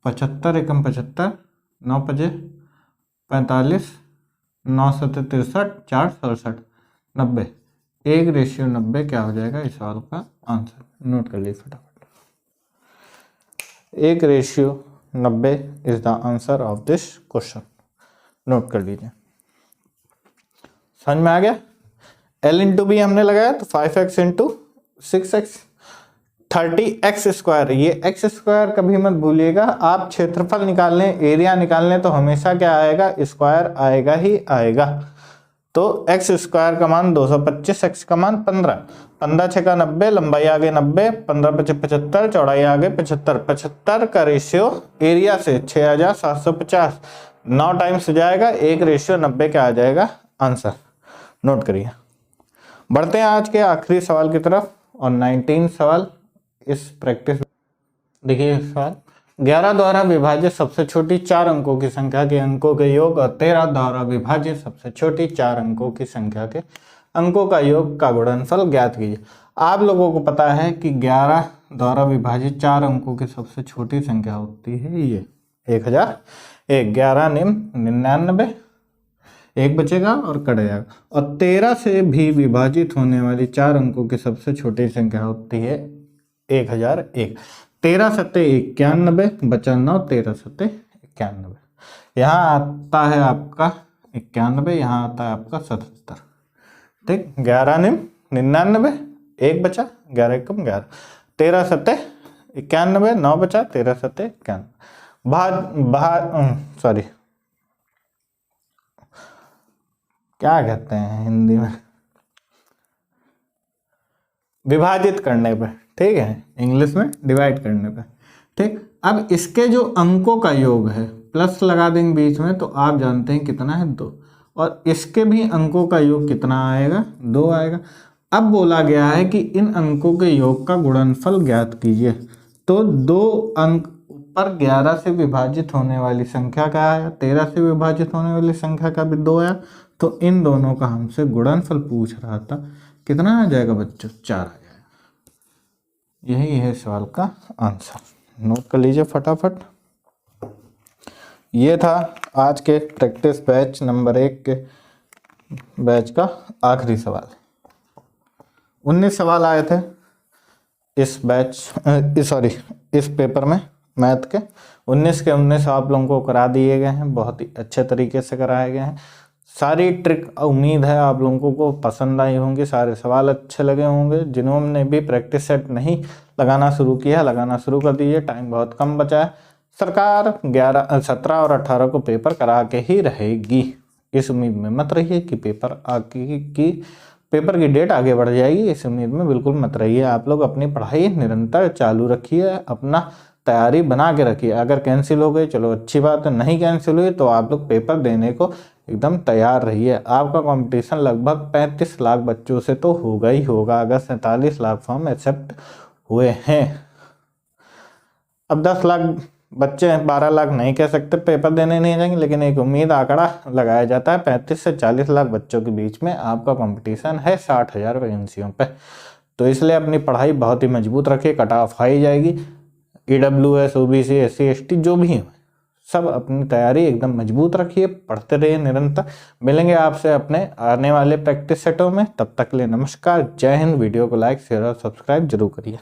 75 एकम 75, 9 पचे 45, 9 सत्ते 63, 4 67, 90, 1:90 क्या हो जाएगा इस सवाल का आंसर। नोट कर लीजिए फटाफट, 1:90 is the answer of this question. Note कर लीजिए, समझ में आ गया। L इंटू बी हमने लगाया तो 5x into 6x 30x square. ये x स्क्वायर कभी मत भूलिएगा, आप क्षेत्रफल निकालने एरिया निकालने तो हमेशा क्या आएगा स्क्वायर आएगा ही आएगा। तो x स्क्वायर का मान 225, x का मान 15, 15 छक्का 90, लंबाई आ गई 90, 15 पचे 75, चौड़ाई आ गई 75, 75 का रेशियो एरिया से 6750, 9 टाइम्स जाएगा, 1:90 क्या आ जाएगा आंसर। नोट करिए। बढ़ते हैं आज के आखिरी सवाल की तरफ और 19 सवाल इस प्रैक्टिस। देखिए सवाल, 11 द्वारा विभाजित सबसे छोटी 4 अंकों की संख्या के अंकों के योग और 13 द्वारा विभाजित सबसे छोटी 4 अंकों की संख्या के अंकों का योग का गुणनफल ज्ञात कीजिए। आप लोगों को पता है कि 11 द्वारा विभाजित 4 अंकों की सबसे छोटी संख्या होती है ये 1001, 11 99, एक बचेगा और कट जाएगा। और 13 से भी विभाजित होने वाली 4 अंकों की सबसे छोटी संख्या होती है 1001। 13 सत्ते 91, बचा 9, 13 सत्ते 91। यहाँ आता है आपका 91, यहाँ आता है आपका 77। ठीक, 11 99, एक बचा, 11 एकम 11, 13 सत्ते 91, 9 बचा, 13 सत्ते 91। क्या कहते हैं हिंदी में, विभाजित करने पे, ठीक है, इंग्लिश में डिवाइड करने पे। ठीक, अब इसके जो अंकों का योग है प्लस लगा देंगे बीच में, तो आप जानते हैं कितना है 2, और इसके भी अंकों का योग कितना आएगा 2 आएगा। अब बोला गया है कि इन अंकों के योग का गुणनफल ज्ञात कीजिए। तो 2 अंक ऊपर 11 से विभाजित होने वाली संख्या का आया, 13 से विभाजित होने वाली संख्या का भी 2 आया, तो इन दोनों का हमसे गुणनफल पूछ रहा था, कितना आ जाएगा बच्चों 4 आ जाएगा। यही है सवाल का आंसर। नोट कर लीजिए फटाफट। ये था आज के प्रैक्टिस बैच नंबर 1 के बैच का आखिरी सवाल। 19 सवाल आए थे इस पेपर में मैथ के। 19 के 19 आप लोगों को करा दिए गए हैं, बहुत ही अच्छे तरीके से कराए गए हैं। सारी ट्रिक उम्मीद है आप लोगों को पसंद आई होंगी, सारे सवाल अच्छे लगे होंगे। जिन्होंने भी प्रैक्टिस सेट नहीं लगाना शुरू किया, लगाना शुरू कर दीजिए, टाइम बहुत कम बचा है। सरकार 11, 17 और 18 को पेपर करा के ही रहेगी, इस उम्मीद में मत रहिए कि पेपर की डेट आगे बढ़ जाएगी, इस उम्मीद में बिल्कुल मत रहिए। आप लोग अपनी पढ़ाई निरंतर चालू रखिए, अपना तैयारी बना के रखिए। अगर कैंसिल हो गई चलो अच्छी बात है, नहीं कैंसिल हुई तो आप लोग पेपर देने को एकदम तैयार रहिए। आपका कंपटीशन लगभग 35 लाख बच्चों से तो होगा ही होगा। अगर 47 लाख फॉर्म एक्सेप्ट हुए हैं, अब 10 लाख बच्चे 12 लाख नहीं कह सकते पेपर देने नहीं जाएंगे, लेकिन एक उम्मीद आंकड़ा लगाया जाता है 35 से 40 लाख बच्चों के बीच में आपका कंपटीशन है 60,000 वैकेंसियों पे। तो इसलिए अपनी पढ़ाई बहुत ही मजबूत रखिए, कट ऑफ आई जाएगी। EWS, OBC, SC, ST जो भी है सब अपनी तैयारी एकदम मजबूत रखिए, पढ़ते रहिए निरंतर। मिलेंगे आपसे अपने आने वाले प्रैक्टिस सेटों में, तब तक के लिए नमस्कार, जय हिंद। वीडियो को लाइक शेयर और सब्सक्राइब जरूर करिए।